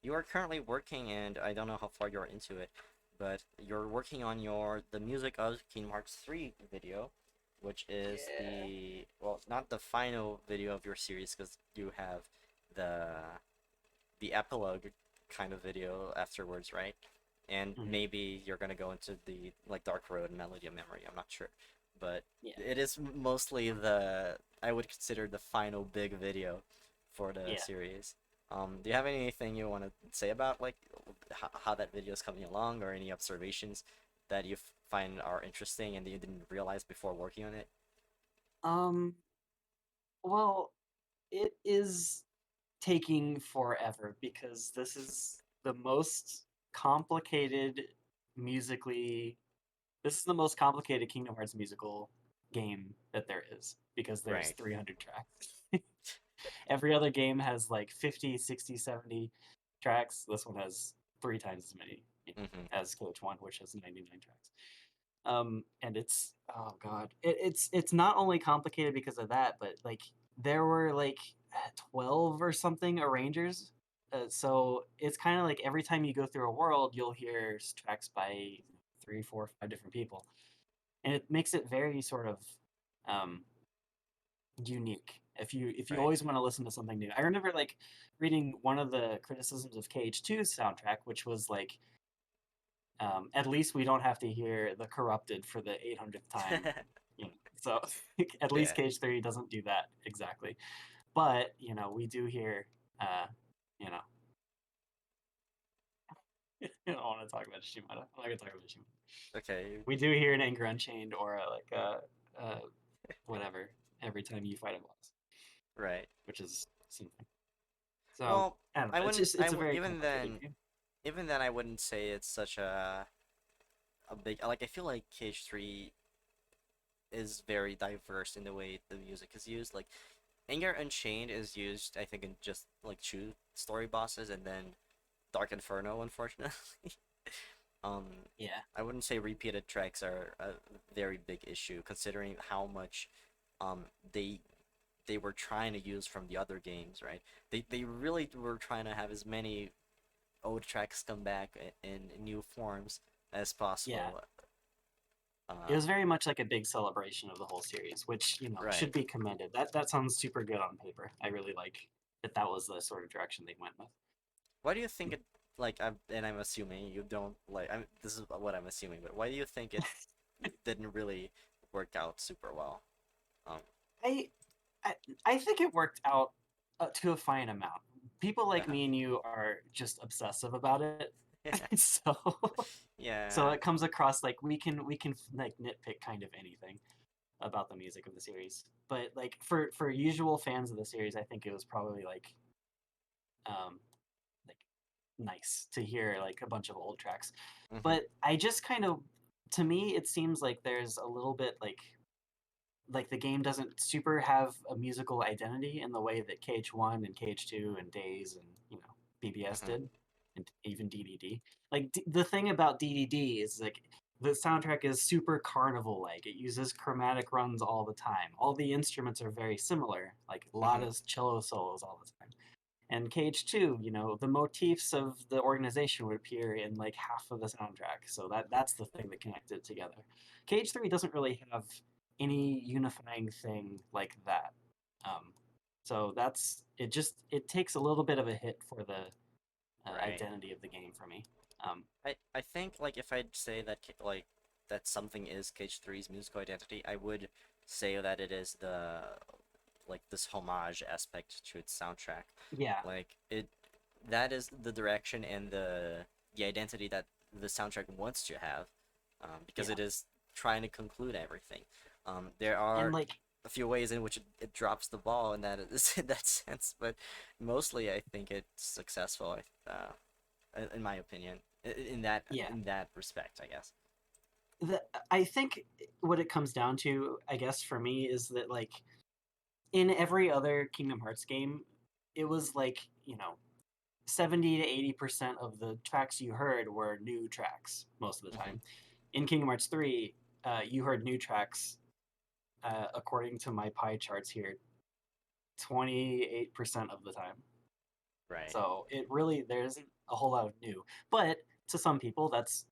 you are currently working, and I don't know how far you're into it, but you're working on the music of Kingdom Hearts 3 video, which is Yeah. not the final video of your series, because you have the the epilogue kind of video afterwards, right? and Mhm. maybe you're gonna go into the like Dark Road and Melody of Memory. I'm not sure, but Yeah. it is mostly the I would consider the final big video for the Yeah. series. Do you have anything you want to say about like how that video is coming along, or any observations that you find are interesting and that you didn't realize before working on it? Um, well, it is taking forever because this is the most complicated musically this is the most complicated Kingdom Hearts musical game that there is because there's Right. 300 tracks. Every other game has like 50, 60, 70 tracks. This one has three times as many, Mm-hmm. as KH1, which has 99 tracks. And it's oh god, it's not only complicated because of that, but like there were like 12 or something arrangers. So it's kind of like every time you go through a world, you'll hear tracks by three, four, five different people, and it makes it very sort of um, unique. If you Right. always want to listen to something new, I remember like reading one of the criticisms of KH2's soundtrack, which was like at least we don't have to hear the corrupted for the 800th time. You know, so at least Yeah. Cage 3 doesn't do that exactly. But, we do hear, you know, I don't want to talk about Shimada. I'm not going to talk about Shimada. Okay. We do hear an Anger Unchained or whatever every time you fight a boss, Right. which is something. So, Well, I don't I know. It's wouldn't. just, it's a very Even complicated then, game. I wouldn't say it's such a big like. I feel like KH3 is very diverse in the way the music is used. Like Anger Unchained is used, I think, in just like two story bosses, and then Dark Inferno, unfortunately. um, Yeah. I wouldn't say repeated tracks are a very big issue, considering how much um they they were trying to use from the other games, right? They really were trying to have as many old tracks come back in new forms as Yeah. possible. It Uh, was very much like a big celebration of the whole series, which right. should be commended. That sounds super good on paper. I really like that was the sort of direction they went with. Why do you think it like I'm assuming you don't like this is what I'm assuming, but why do you think it didn't really work out super well? Um, I I, I think it worked out to a fine amount. People like uh-huh. me and you are just obsessive about it, so so Yeah. it comes across like we can like nitpick kind of anything about the music of the series. But like for usual fans of the series, I think it was probably um like nice to hear like a bunch of old tracks. Mm-hmm. But I just kind of to me it seems like there's a little bit like the game doesn't super have a musical identity in the way that KH1 and KH2 and Days and BBS Mm-hmm. did, and even DDD. Like the thing about DDD is like the soundtrack is super carnival like. It uses chromatic runs all the time. All the instruments are very similar, like a lot Mm-hmm. of cello solos all the time. And KH2, the motifs of the organization would appear in like half of the soundtrack. So that's the thing that connected it together. KH3 doesn't really have any unifying thing like that. Um, so that's it. Just it takes a little bit of a hit for the Right. identity of the game for me. Um, I think like if I'd say that like that something is Cage Three's musical identity, I would say that it is the like this homage aspect to its soundtrack. yeah, Like it that is the direction and the identity that the soundtrack wants to have, because yeah, it is trying to conclude everything. There and are like a few ways in which it drops the ball in that is in that sense, but mostly I think it's successful. In my opinion, yeah, in that respect, I guess. I think what it comes down to, I guess for me, is that like in every other Kingdom Hearts game, it was like 70 to 80% of the tracks you heard were new tracks most of the Hmm. time. In Kingdom Hearts 3, you heard new tracks, according to my pie charts here, 28% of the time. Right. So it really there isn't a whole lot of new. But to some people, that's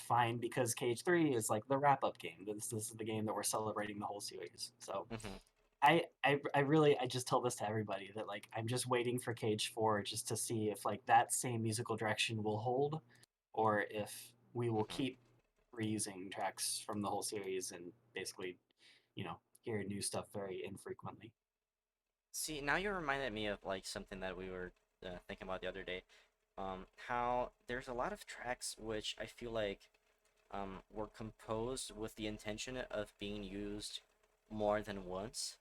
fine because Cage 3 is like the wrap up game. This is the game that we're celebrating the whole series. So Hmm. I really I just tell this to everybody that like I'm just waiting for Cage 4 just to see if like that same musical direction will hold or if we will Hmm. keep reusing tracks from the whole series and basically, hear new stuff very infrequently. See, now you reminded me of like something that we were thinking about the other day. How there's a lot of tracks which I feel like were composed with the intention of being used more than once.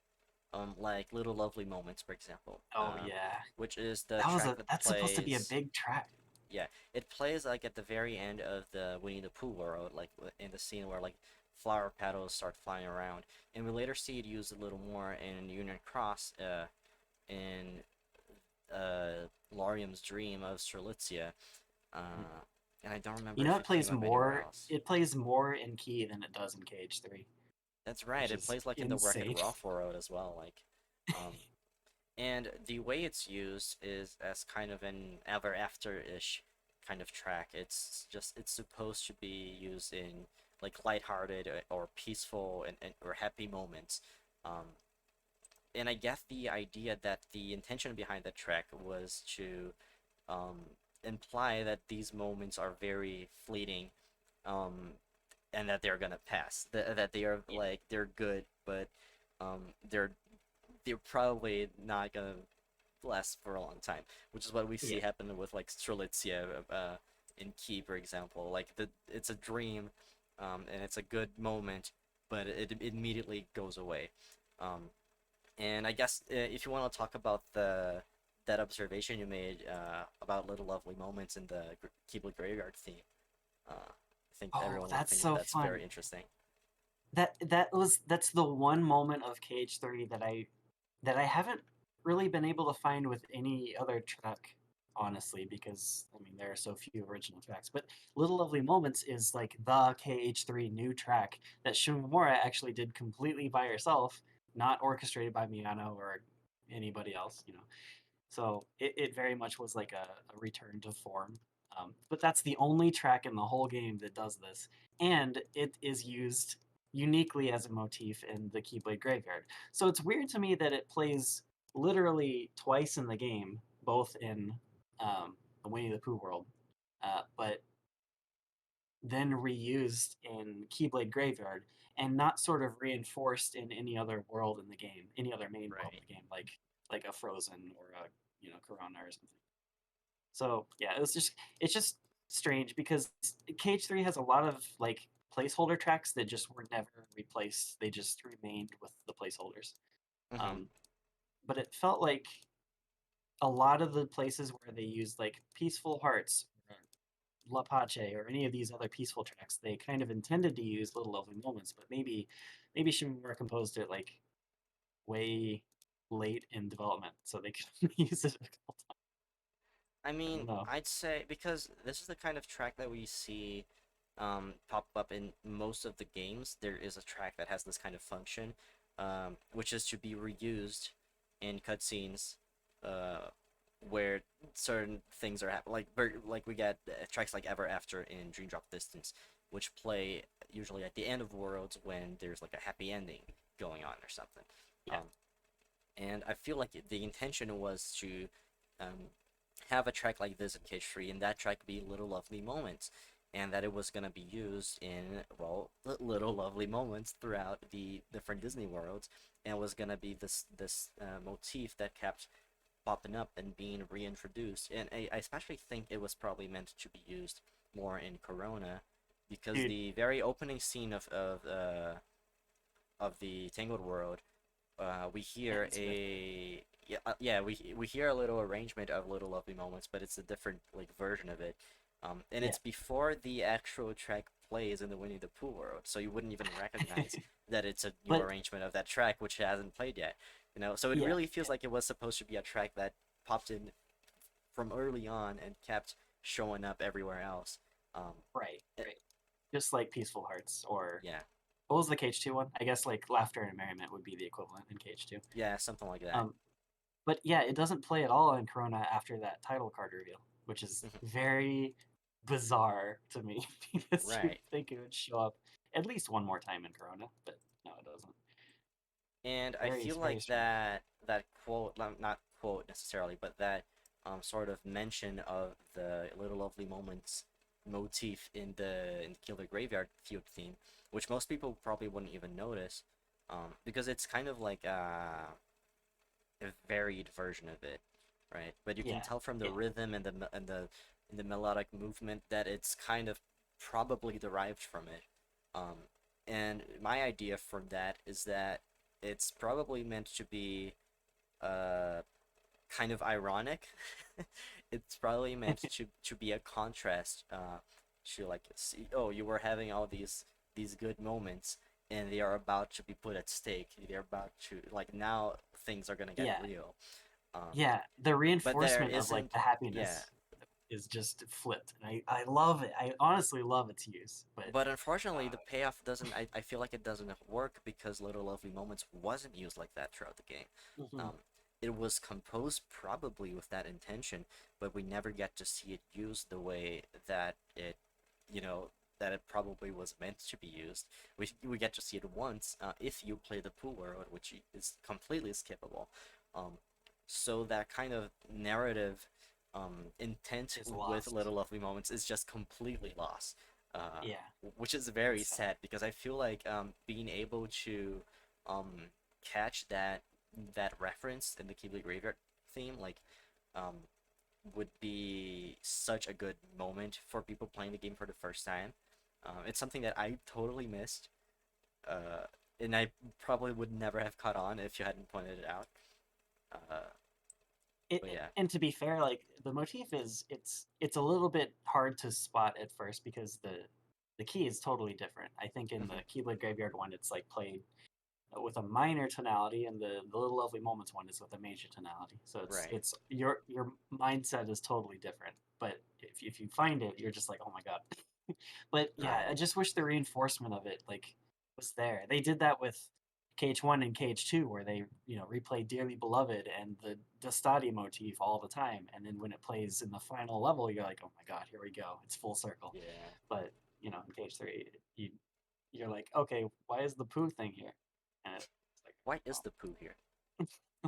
Like Little Lovely Moments, for example, Oh yeah, which is the track that that's supposed to be a plays. big track. Yeah, it plays like at the very end of the Winnie the Pooh world, like in the scene where like flower petals start flying around, and we later see it used a little more in Union Cross, in Larium's Dream of Strelitzia, and I don't remember if It it came plays up anywhere more. else. It plays more in key than it does in KH3, That's right, which it is plays like in the Wreck-It insane. Ralph world as well, like, um, and the way it's used is as kind of an ever after-ish kind of track. It's supposed to be used in like lighthearted or peaceful and or happy moments. Um, and I get the idea that the intention behind the track was to um, imply that these moments are very fleeting, um, and that they're gonna pass. That they are Yeah, like they're good, but they're probably not gonna last for a long time, which is what we see yeah, happen with like Strelitzia in Key, for example. Like it's a dream, and it's a good moment, but it immediately goes away. Um, and I guess if you want to talk about the that observation you made about little lovely moments in the Keebler Graveyard theme, I think oh, everyone would that's think that so that's fun. very interesting. That's the one moment of KH3 that I haven't really been able to find with any other track, honestly, because I mean there are so few original tracks. But Little Lovely Moments is like the KH3 new track that Shimomura actually did completely by herself, not orchestrated by Miyano or anybody else. So it very much was like a return to form. But that's the only track in the whole game that does this, and it is used uniquely as a motif in the Keyblade Graveyard. So it's weird to me that it plays literally twice in the game, both in the Winnie the Pooh world, but then reused in Keyblade Graveyard, and not sort of reinforced in any other world in the game, any other main world Right. in the game, like a Frozen or a Corona or something. So yeah, it's just strange because KH3 has a lot of like placeholder tracks that just were never replaced. They just remained with the placeholders. Mm-hmm. Um, but it felt like a lot of the places where they used like Peaceful Hearts or La Pace or any of these other peaceful tracks, they kind of intended to use Little Lovely Moments, but maybe Shimura composed it like way late in development, so they could use it a couple times. I I mean, don't know. I'd say because this is the kind of track that we see pop up in most of the games, there is a track that has this kind of function, which is to be reused in cutscenes, uh, where certain things are happening. Like we get tracks like Ever After in Dream Drop Distance, which play usually at the end of worlds when there's like a happy ending going on or something. Yeah, Um, and I feel like the intention was to um, have a track like this in Cage Free, and that track be Little Lovely Moments, and that it was gonna be used in Little Lovely Moments throughout the different Disney worlds, and it was gonna be this motif that kept popping up and being reintroduced, and I especially think it was probably meant to be used more in Corona, because dude, the very opening scene of the Tangled World, we hear ends with a yeah, we hear a little arrangement of Little Lovely Moments, but it's a different like version of it, and yeah, it's before the actual track plays in the Winnie the Pooh world, so you wouldn't even recognize that it's a new but arrangement of that track which hasn't played yet, So it yeah, really feels like it was supposed to be a track that popped in from early on and kept showing up everywhere else. right, It, right. Just like Peaceful Hearts or yeah, what was the KH2 one? I guess like Laughter and Merriment would be the equivalent in KH2. yeah, something like that. Um, but yeah, it doesn't play at all in Corona after that title card reveal, which is very bizarre to me because you'd Right. think it would show up at least one more time in Corona, but no, it doesn't. And I Very, feel very like strange. that quote, not quote necessarily, but that sort of mention of the little lovely moments motif in the Killer Graveyard Field theme, which most people probably wouldn't even notice, because it's kind of like a varied version of it, right? But you can Yeah. tell from the Yeah. rhythm and the melodic movement that it's kind of probably derived from it. And my idea for that is that it's probably meant to be uh kind of ironic. It's probably meant to be a contrast to like see, oh, you were having all these good moments and they are about to be put at stake. They're about to like now things are gonna get Yeah. real. Um, Yeah. The but there reinforcement of like isn't, the yeah. happiness is just flipped. And I love it. I honestly love its use. But But unfortunately, the uh, payoff doesn't. I feel like it doesn't work because Little Lovely Moments wasn't used like that throughout the game. mhm. Um, it was composed probably with that intention, but we never get to see it used the way that it, you know, that it probably was meant to be used. We get to see it once if you play the pool world, which is completely skippable. Um, so that kind of narrative intent Is with lost. Little Lovely Moments is just completely lost. Uh, Yeah. which is very It's sad. sad because I feel like being able to catch that reference in the Keyblade Graveyard theme um, would be such a good moment for people playing the game for the first time. It's something that I totally missed, uh, and I probably would never have caught on if you hadn't pointed it out. Uh, but yeah. And to be fair, like the motif is it's a little bit hard to spot at first because the key is totally different. I think in the Hmm. Keyblade Graveyard one, it's like played with a minor tonality, and the Little Lovely Moments one is with a major tonality. So Right. it's your mindset is totally different. But if you find it, you're just like, oh my god. But yeah, I Right. just wish the reinforcement of it like was there. They did that with KH1 and KH2 where they, replay Dearly Beloved and the Dastati motif all the time. And then when it plays in the final level, you're like, oh my god, here we go. It's full circle. Yeah. But, in KH3, you're like, okay, why is the poo thing here? And it's like, Why is well, the poo here?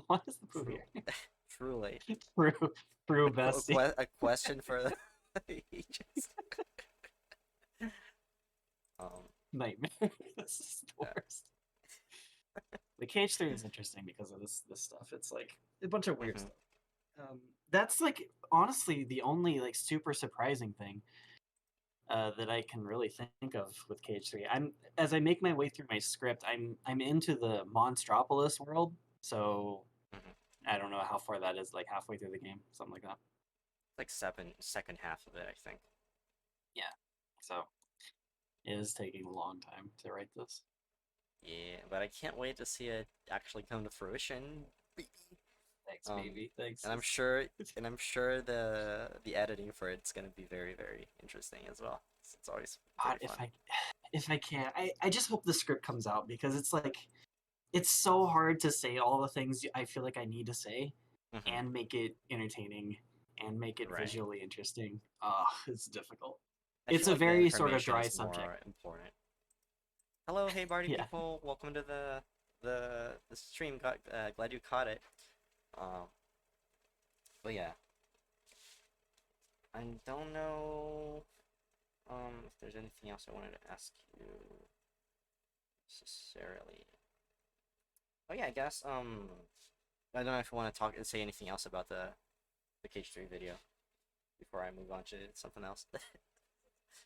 why is the poo True. here? Truly. True, true, bestie. A question for the ages. Um, Nightmare. This is the yeah. worst. The KH3 is interesting because of this stuff. It's like a bunch of weird Hmm. stuff. That's like honestly the only like super surprising thing that I can really think of with KH3. I'm as I make my way through my script, I'm into the Monstropolis world, so Hmm. I don't know how far that is, like halfway through the game, something like that. Like second half of it, I think. Yeah, so it is taking a long time to write this. Yeah, but I can't wait to see it actually come to fruition. Baby. Thanks, Um, baby. Thanks. and I'm sure, and I'm sure the editing for it's gonna be very, very interesting as well. It's always God, very fun. if I can, I just hope the script comes out because it's like it's so hard to say all the things I feel like I need to say Hmm. and make it entertaining and make it Right. visually interesting. Oh, it's difficult. I It's feel a like the very sort of information dry is subject. more important. Hello, hey Barty Yeah. people, welcome to the stream. Glad you caught it. Um, but yeah, I don't know if there's anything else I wanted to ask you necessarily. Oh yeah, I guess I don't know if you want to say anything else about the Cage 3 video before I move on to something else.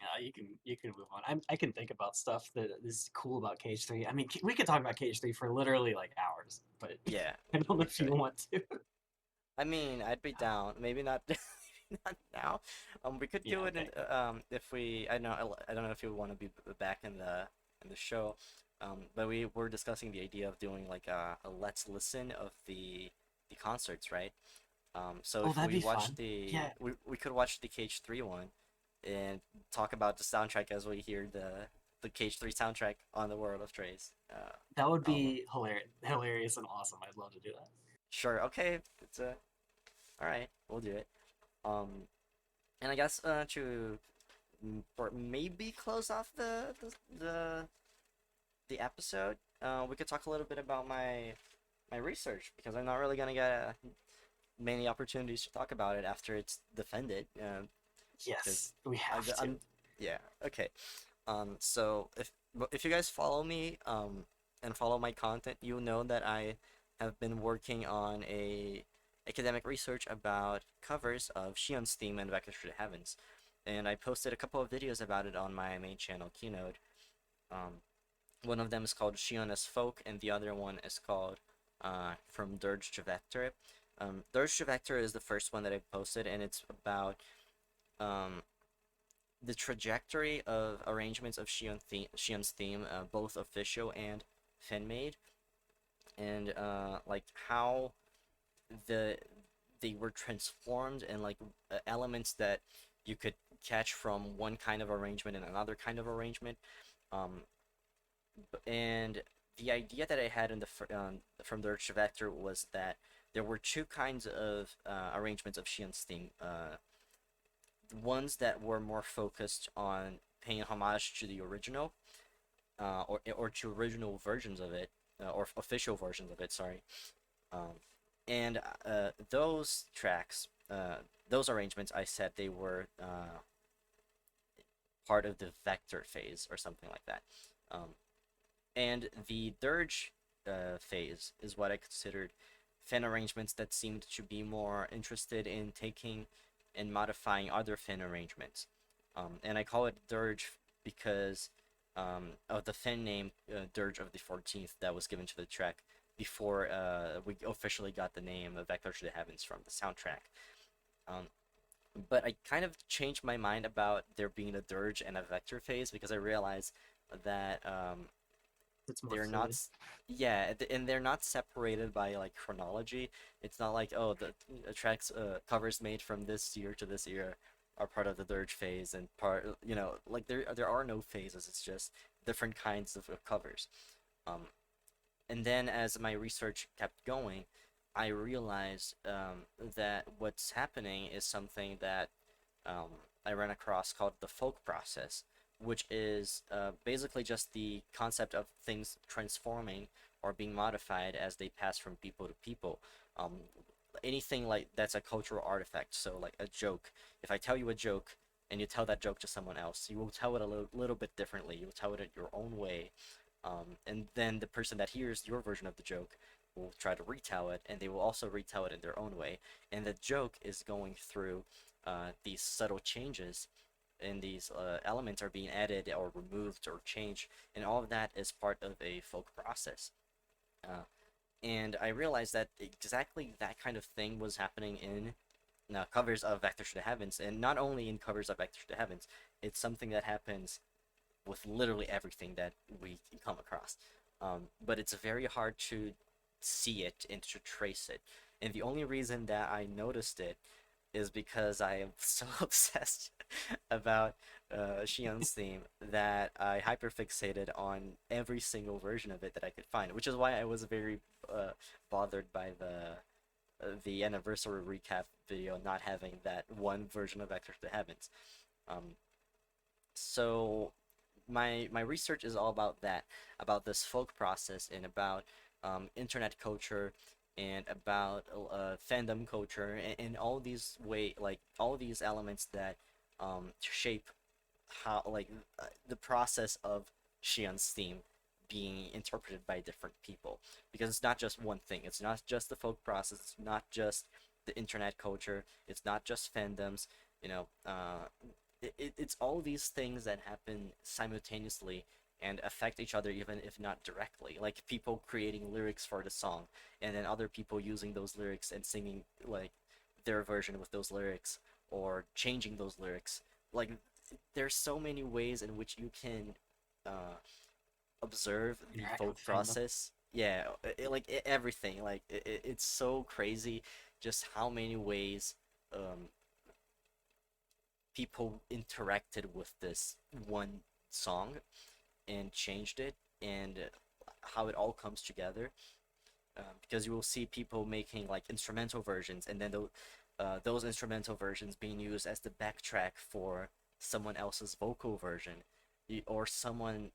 Yeah, you can move on. I can think about stuff that is cool about KH3. I mean, we could talk about KH3 for literally like hours, but Yeah, I don't know we if you could. want to. I mean, I'd be down. Maybe not. Maybe not now. We could Yeah. do it in, Okay. if we. I don't know if you want to be back in the show. But we were discussing the idea of doing like a let's listen of the concerts, right? So Oh, if that'd we be watch fun. Yeah, we could watch the Cage 3 one and talk about the soundtrack as we hear the Cage 3 soundtrack on the World of Trace that would album. be hilarious and awesome. I'd love to do that. Sure, okay, it's a all right, we'll do it. Um, and I guess to or maybe close off the episode, we could talk a little bit about my research because I'm not really gonna get many opportunities to talk about it after it's defended. because Yes, we have to. I'm yeah, okay. So if you guys follow me and follow my content, you know that I have been working on a academic research about covers of Shion's theme and Vector to the Heavens, and I posted a couple of videos about it on my main channel, Keynote. Um, One of them is called Shion as Folk, and the other one is called From Dirge to Vector. Dirge to Vector is the first one that I posted, and it's about um, the trajectory of arrangements of Shion's theme, both official and fan-made, and like how the they were transformed and like elements that you could catch from one kind of arrangement and another kind of arrangement. Um, and the idea that I had in from the Vector was that there were two kinds of arrangements of Shion's theme. Ones that were more focused on paying homage to the original, or to original versions of it, or official versions of it. Sorry, um, and those tracks, those arrangements, I said they were part of the vector phase or something like that. Um, and the dirge phase is what I considered fan arrangements that seemed to be more interested in taking and modifying other fan arrangements. And I call it dirge because of the fan name Dirge of the 14th that was given to the track before we officially got the name of Vector to the Heavens from the soundtrack. Um, but I kind of changed my mind about there being a dirge and a vector phase because I realized that It's more they're not fluid. yeah, and they're not separated by like chronology. It's not like, oh, the tracks covers made from this year to this year are part of the dirge phase, and part, like there are no phases. It's just different kinds of covers. um and then as my research kept going, I realized that what's happening is something that um, I ran across called the folk process, which is basically just the concept of things transforming or being modified as they pass from people to people. Um, Anything like that's a cultural artifact. So, like a joke. If I tell you a joke and you tell that joke to someone else, you will tell it a little bit differently. You will tell it in your own way, and then the person that hears your version of the joke will try to retell it, and they will also retell it in their own way. And the joke is going through these subtle changes, and these elements are being added or removed or changed, and all of that is part of a folk process. Uh, and I realized that exactly that kind of thing was happening in covers of Vector to the Heavens, and not only in covers of Vector to the Heavens, it's something that happens with literally everything that we come across. But it's very hard to see it and to trace it. And the only reason that I noticed it is because I am so obsessed about Shion's theme that I hyperfixated on every single version of it that I could find, which is why I was very bothered by the anniversary recap video not having that one version of Vector to the Heavens. Um, so my research is all about that, about this folk process, and about internet culture, and about fandom culture, and all these like all these elements that shape how like the process of Shion's theme being interpreted by different people, because it's not just one thing. It's not just the folk process. It's not just the internet culture. It's not just fandoms. You know, it's all these things that happen simultaneously and affect each other, even if not directly, like people creating lyrics for the song and then other people using those lyrics and singing like their version with those lyrics, or changing those lyrics. Like there's so many ways in which you can uh, observe the Interact folk with fandom. process. Yeah, everything, like it's so crazy just how many ways um, people interacted with this one song and changed it, and how it all comes together. Because you will see people making like instrumental versions, and then those instrumental versions being used as the backtrack for someone else's vocal version, or someone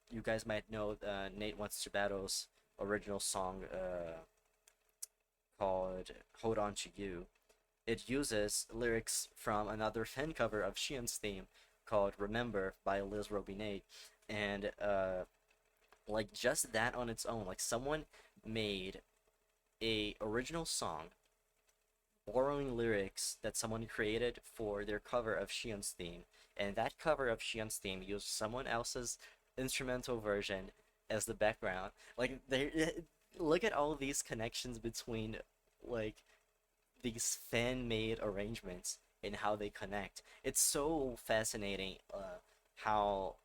you guys might know Nate Wants to Battle's original song called "Hold On to You." it uses lyrics from another fan cover of Xian's theme called "Remember" by Liz Robinette, and like just that on its own, like someone made a original song borrowing lyrics that someone created for their cover of Xian's theme, and that cover of Xian's theme used someone else's instrumental version as the background. Like they look at all these connections between like these fan-made arrangements and how they connect. It's so fascinating how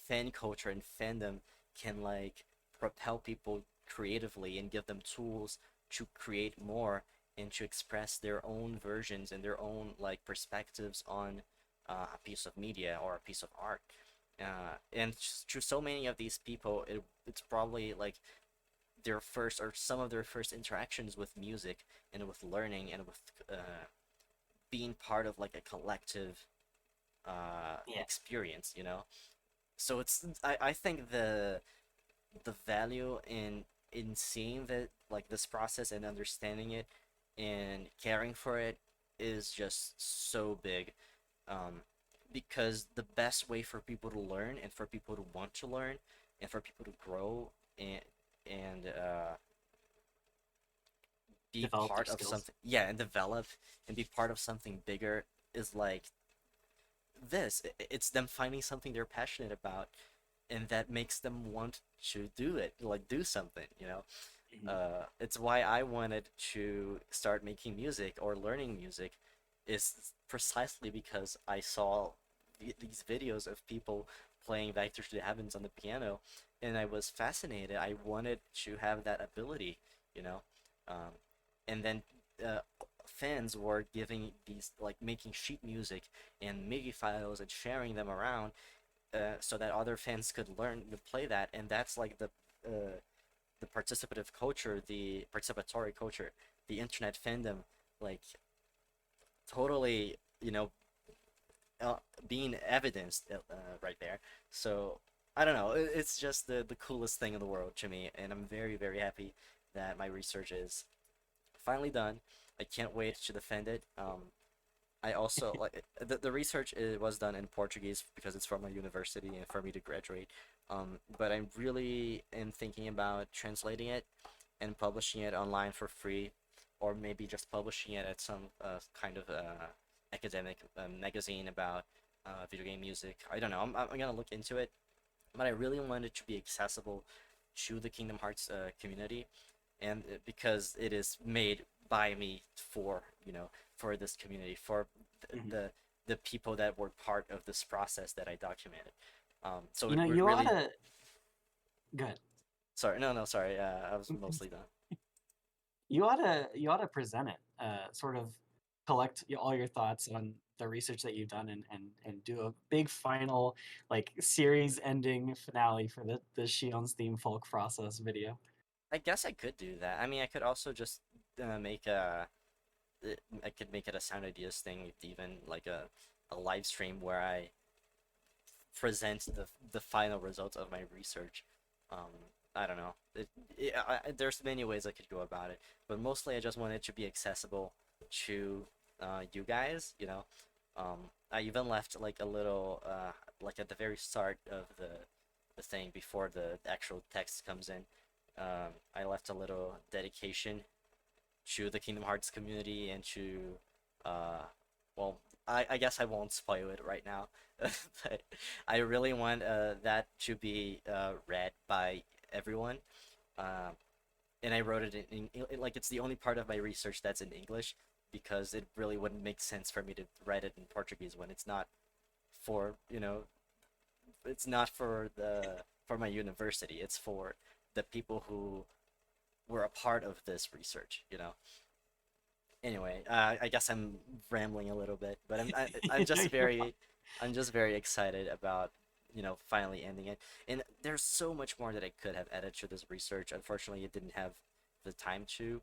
fan culture and fandom can like propel people creatively and give them tools to create more and to express their own versions and their own like perspectives on a piece of media or a piece of art. And to so many of these people, it's probably like their first or some of their first interactions with music and with learning and with being part of like a collective Yeah. experience, you know? So I think the value in seeing that like this process and understanding it and caring for it is just so big, um, because the best way for people to learn and for people to want to learn and for people to grow and be Develop their part of skills. something, yeah, and develop and be part of something bigger is like this. It's them finding something they're passionate about and that makes them want to do it, like do something, you know. Mhm. It's why I wanted to start making music or learning music, is precisely because I saw these videos of people playing Vector to the Heavens on the piano, and I was fascinated. I wanted to have that ability, you know. Um, and then uh, fans were giving these, like making sheet music and MIDI files and sharing them around so that other fans could learn to play that, and that's like the participative culture, the participatory culture, the internet fandom, like totally, you know, uh, being evidenced right there. So I don't know, it's just the coolest thing in the world to me, and I'm very very happy that my research is finally done. I can't wait to defend it. I also like the research was done in Portuguese because it's from a university and for me to graduate. But I'm really am thinking about translating it and publishing it online for free, or maybe just publishing it at some kind of academic magazine about video game music. I don't know. I'm gonna look into it, but I really want it to be accessible to the Kingdom Hearts community, and because it is made by me for for this community, for Mhm. the the people that were part of this process that I documented. So You it know, you ought really, to. Good. sorry, no, no, sorry, I was mostly done. You ought to present it. Sort of collect all your thoughts on the research that you've done, and do a big final like series ending finale for the Shion's theme folk process video. I guess I could do that. I mean, I could also just make I could make it a Sound Ideas thing, even like a live stream where I present the final results of my research. I don't know. There's many ways I could go about it, but mostly I just want it to be accessible to you guys. You know, I even left like a little like at the very start of the thing before the actual text comes in. I left a little dedication to the Kingdom Hearts community and to uh well, I guess I won't spoil it right now, but I really want that to be read by everyone. Um, and I wrote it like it's the only part of my research that's in English because it really wouldn't make sense for me to write it in Portuguese when it's not for, it's not for the for my university. It's for the people who were a part of this research, you know. Anyway, I guess I'm rambling a little bit, but I'm No, just you're fine. very excited about finally ending it. And there's so much more that I could have added to this research. Unfortunately, it didn't have the time to,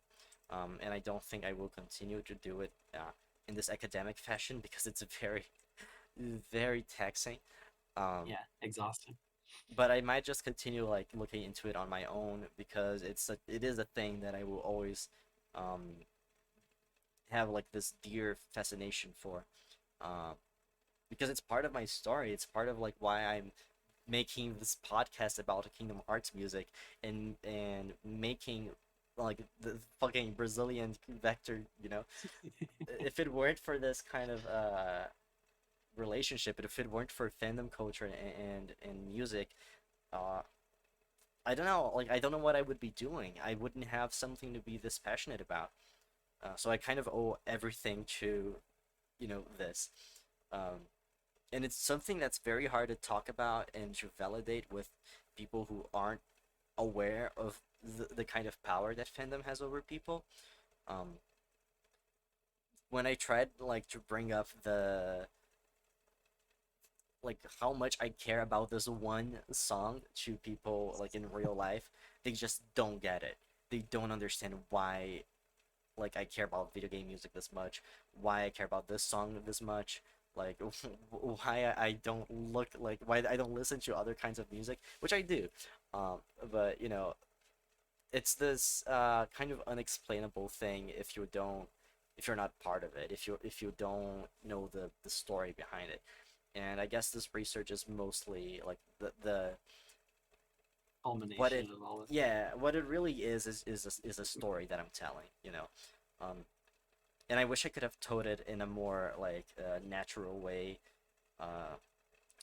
and I don't think I will continue to do it in this academic fashion because it's very very taxing. Um, Yeah, exhausting. but I might just continue like looking into it on my own because it is a thing that I will always um have like this dear fascination for, um, because it's part of my story. It's part of like why I'm making this podcast about Kingdom Hearts music, and making like the fucking Brazilian Vector. If it weren't for this kind of relationship, if it weren't for fandom culture and music, uh, I don't know. Like I don't know what I would be doing. I wouldn't have something to be this passionate about. So I kind of owe everything to this. Um, and it's something that's very hard to talk about and to validate with people who aren't aware of the kind of power that fandom has over people. Um, when I tried like to bring up the like how much I care about this one song to people like in real life, they just don't get it. They don't understand why like I care about video game music this much, why I care about this song this much, like why I don't look like why I don't listen to other kinds of music, which I do. But it's this kind of unexplainable thing if you're not part of it, if you don't know the story behind it. And I guess this research is mostly like the what Culmination it of all this. yeah, what it really is a story that I'm telling. Um, and I wish I could have told it in a more like natural way uh,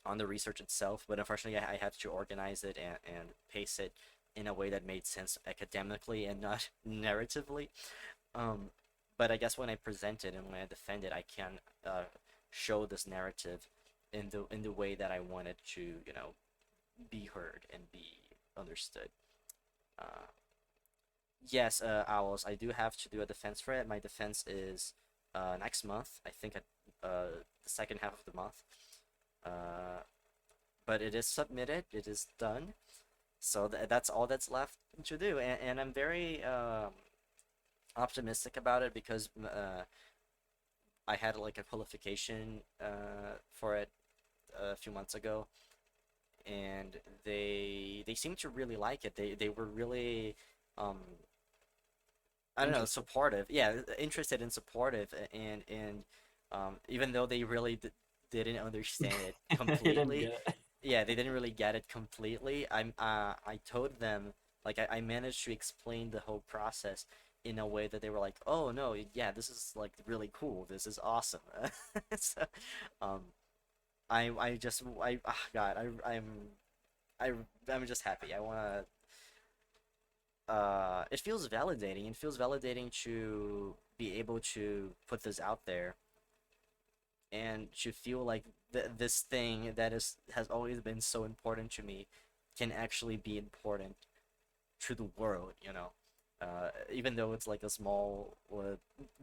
on the research itself, but unfortunately I had to organize it and pace it in a way that made sense academically and not narratively. Um, but I guess when I present it and when I defend it, I can show this narrative in the way that I wanted to, be heard and be understood. Uh, yes, Owls, I do have to do a defense for it. My defense is next month. I think at the second half of the month. Uh, but it is submitted. It is done. So that's all that's left to do, and I'm very optimistic about it because I had like a qualification for it a few months ago, and they seem to really like it. They were really um, I don't know, Interesting. supportive. Yeah, interested and supportive, and even though they really didn't understand it You didn't completely, get it. yeah, they didn't really get it completely. I told them like I managed to explain the whole process in a way that they were like, oh no, yeah, this is like really cool. This is awesome. So, um, I just God, I I'm just happy. I wanna it feels validating. It feels validating to be able to put this out there and to feel like this thing that has always been so important to me can actually be important to the world, even though it's like a small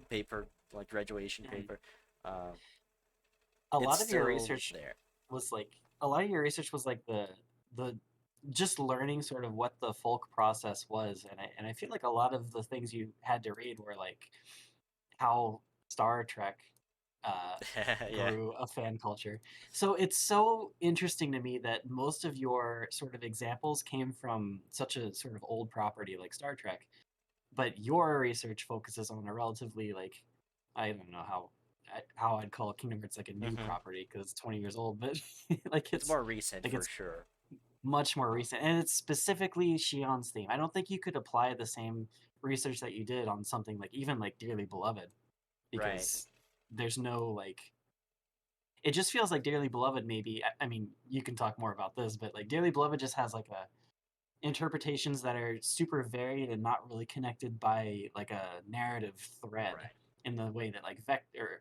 paper, like graduation And paper, uh, a it's lot of your still research there. was like a lot of your research was like the just learning sort of what the folk process was, and I feel like a lot of the things you had to read were like how Star Trek uh, Yeah. grew a fan culture. So it's so interesting to me that most of your sort of examples came from such a sort of old property like Star Trek, but your research focuses on a relatively like I don't know how I'd call Kingdom Hearts like a new Hmm. property because it's 20 years old, but like It's more recent for it's sure. much more recent and it's specifically Shion's theme. I don't think you could apply the same research that you did on something like even like Dearly Beloved Right. because there's no like it just feels like Dearly Beloved maybe I mean you can talk more about this but like Dearly Beloved just has like a interpretations that are super varied and not really connected by like a narrative thread Right. in the way that like Vector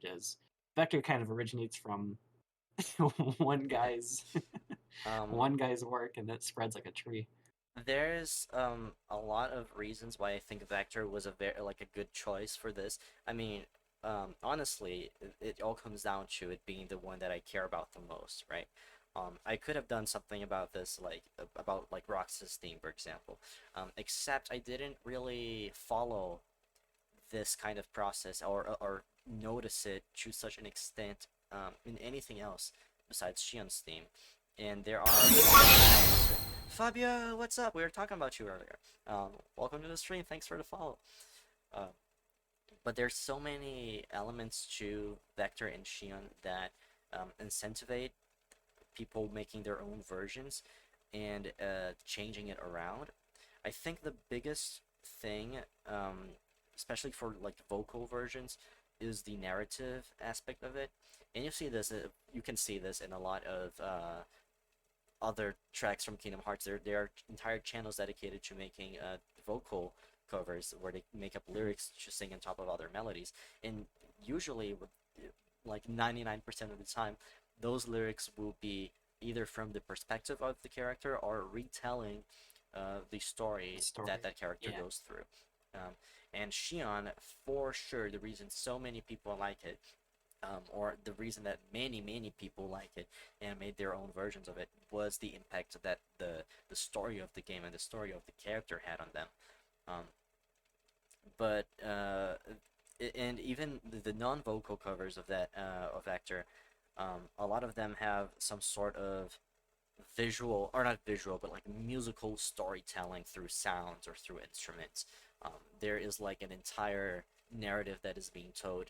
does. Vector kind of originates from one guy's Um, one guy's work and it spreads like a tree. There's a lot of reasons why I think Vector was a very like a good choice for this. I mean, honestly, it all comes down to it being the one that I care about the most, right? I could have done something about this, like about like Roxas' theme, for example. Except I didn't really follow this kind of process or notice it to such an extent in anything else besides Shion's theme. And there are Fabio, what's up? We were talking about you earlier. Welcome to the stream. Thanks for the follow. Uh, but there's so many elements to Vector and Shion that incentivize people making their own versions and changing it around. I think the biggest thing, especially for like vocal versions, is the narrative aspect of it. And you see this, you can see this in a lot of other tracks from Kingdom Hearts. There are entire channels dedicated to making vocal covers where they make up lyrics to sing on top of other melodies. And usually, with like 99% of the time, those lyrics will be either from the perspective of the character or retelling the The story that story. that character Yeah. goes through. Um, and Shion, for sure, the reason so many people like it, or the reason that many people like it and made their own versions of it, was the impact that the story of the game and the story of the character had on them. Um, but and even the non-vocal covers of that of Vector, a lot of them have some sort of visual, or not visual, but like musical storytelling through sounds or through instruments. There is like an entire narrative that is being told,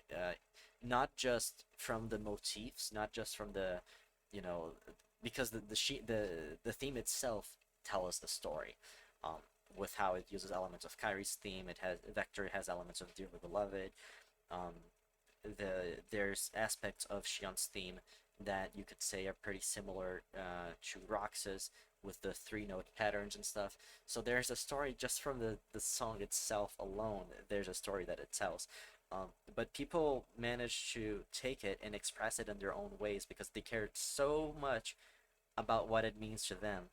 not just from the motifs, not just from the, you know, because the theme itself tells us the story. Um, with how it uses elements of Kyrie's theme, it has Vector has elements of Dearly Beloved. Um, there's aspects of Shion's theme that you could say are pretty similar to Roxas with the three note patterns and stuff. So there's a story just from the song itself alone. There's a story that it tells. But people manage to take it and express it in their own ways because they cared so much about what it means to them,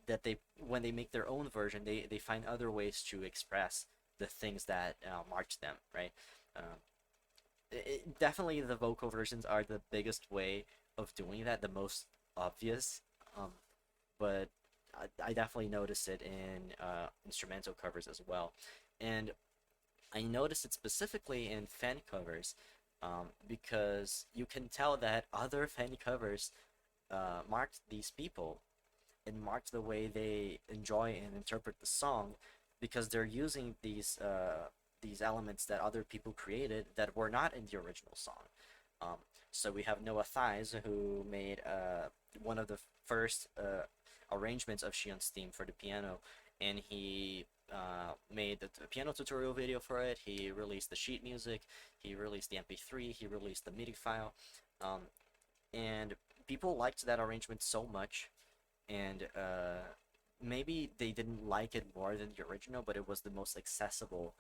that they when they make their own version, they find other ways to express the things that marked them, right? Um, Definitely the vocal versions are the biggest way of doing that, the most obvious. Um, but I definitely notice it in instrumental covers as well, and I notice it specifically in fan covers, because you can tell that other fan covers marked these people and marked the way they enjoy and interpret the song because they're using these elements that other people created that were not in the original song. Um, so we have Noah Thies who made one of the first arrangements of Shion's theme for the piano, and he made the piano tutorial video for it. He released the sheet music, he released the MP3, he released the MIDI file, um, and people liked that arrangement so much, and maybe they didn't like it more than the original, but it was the most accessible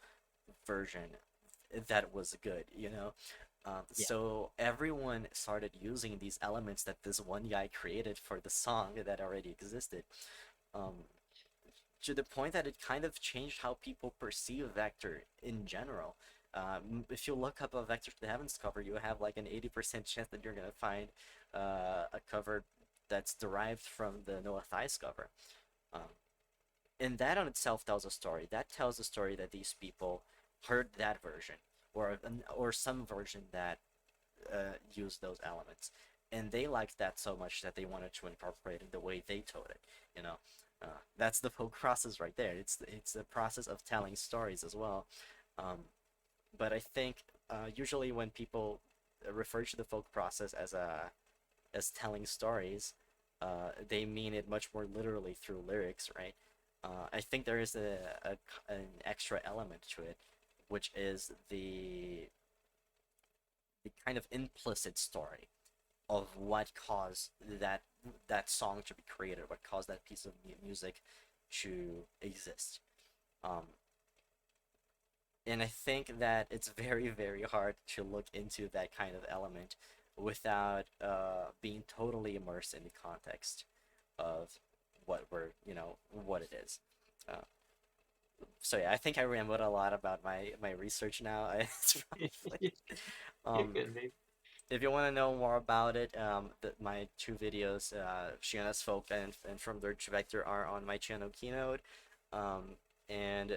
version that was good, you know? Yeah. So everyone started using these elements that this one guy created for the song that already existed, um, to the point that it kind of changed how people perceive Vector in general. If you look up a Vector to the Heavens cover, you have like an 80% chance that you're gonna find a cover that's derived from the Noah Thies cover. Um, and that on itself tells a story. That tells a story that these people heard that version, or some version that used those elements, and they liked that so much that they wanted to incorporate it the way they told it. You know, that's the whole process right there. It's the process of telling stories as well. Um, but I think usually when people refer to the folk process as telling stories, they mean it much more literally through lyrics, right? I think there is an extra element to it, which is the kind of implicit story of what caused that song to be created, what caused that piece of music to exist. Um, and I think that it's very hard to look into that kind of element without being totally immersed in the context of what it is. Uh, so yeah, I think I rambled a lot about my research now. It's probably You're um, good, babe. if you want to know more about it, my two videos, Shiona's Folk and From Dirt to Vector, are on my channel Keynote. And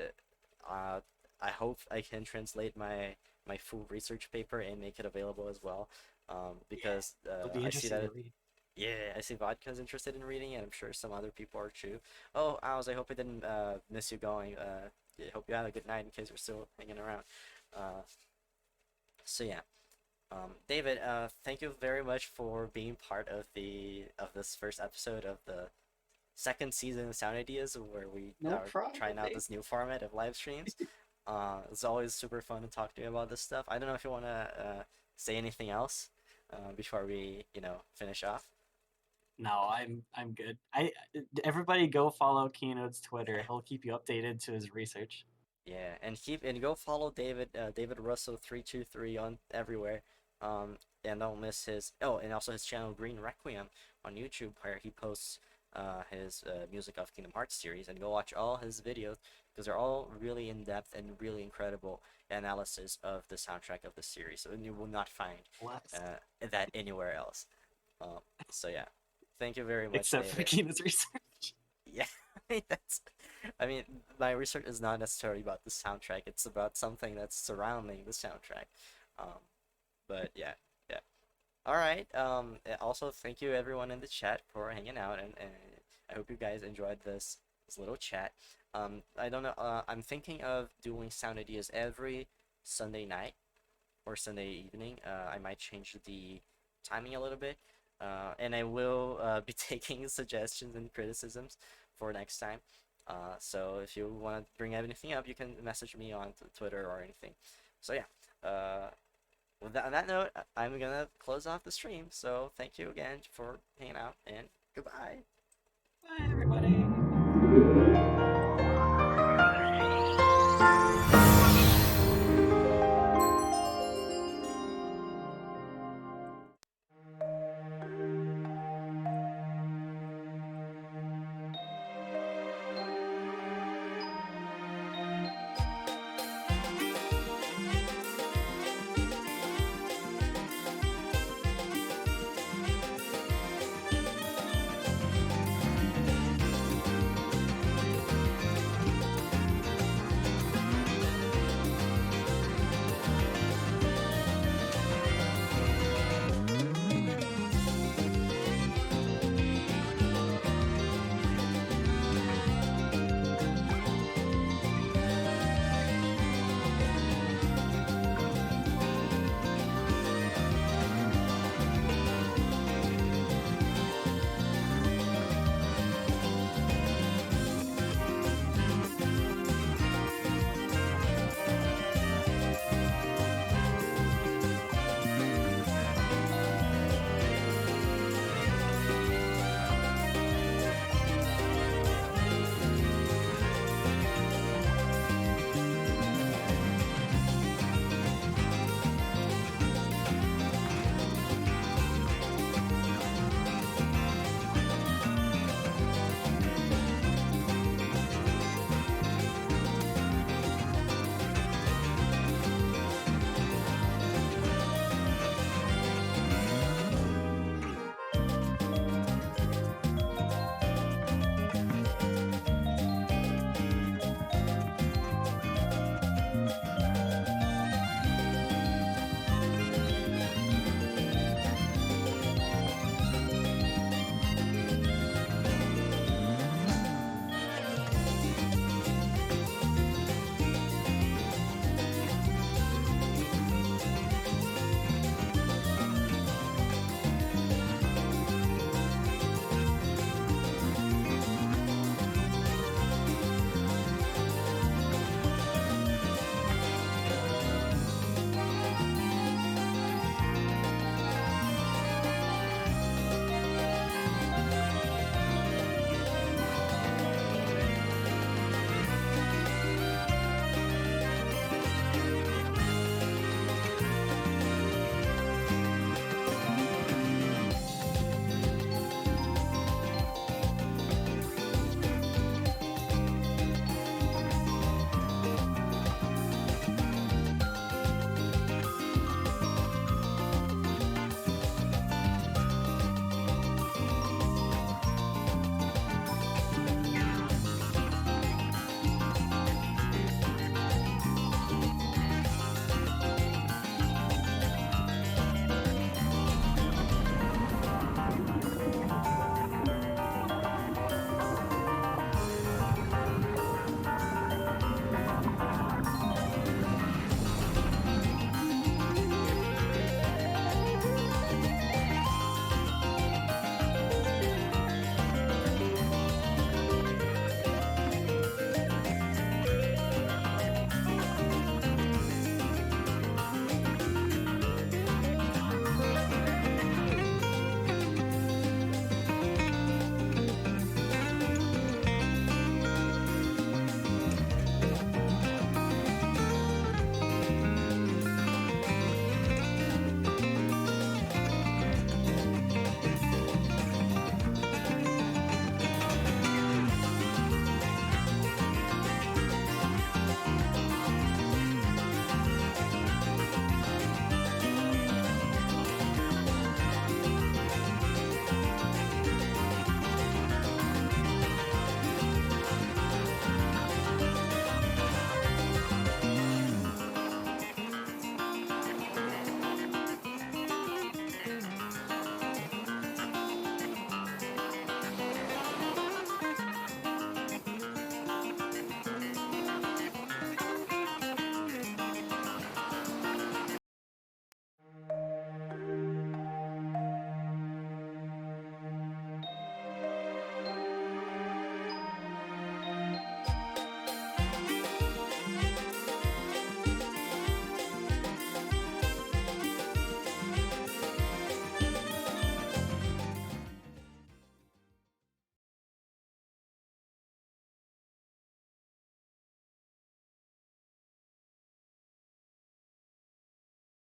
uh, I hope I can translate my full research paper and make it available as well. Yeah. Because It'll be I see interesting that to it, read. yeah, I see Vodka's interested in reading it. I'm sure some other people are too. Oh, Owls, I hope I didn't miss you going. I hope you had a good night in case you're still hanging around. Uh, so yeah. David, thank you very much for being part of this first episode of the second season of Sound Ideas, where we No are problem, trying out babe. this new format of live streams. It's always super fun to talk to you about this stuff. I don't know if you want to say anything else before we, finish off. No, I'm good. Everybody go follow Keynote's Twitter. He'll keep you updated to his research. Yeah, and go follow David, David Russell 323 on everywhere. And don't miss his and also his channel Green Requiem on YouTube, where he posts his music of Kingdom Hearts series, and go watch all his videos because they're all really in depth and really incredible analysis of the soundtrack of the series. So you will not find Bless. that anywhere else. Um, so yeah, thank you very much, Except for David. Keynote's research. Yeah, that's. I mean, my research is not necessarily about the soundtrack. It's about something that's surrounding the soundtrack. Um, but yeah, yeah. All right. Also, thank you everyone in the chat for hanging out, and I hope you guys enjoyed this little chat. I don't know. I'm thinking of doing sound ideas every Sunday night or Sunday evening. I might change the timing a little bit. And I will be taking suggestions and criticisms for next time. So if you want to bring anything up, you can message me on Twitter or anything. So yeah, on that note, I'm gonna close off the stream. So thank you again for hanging out, and goodbye. Bye, everybody.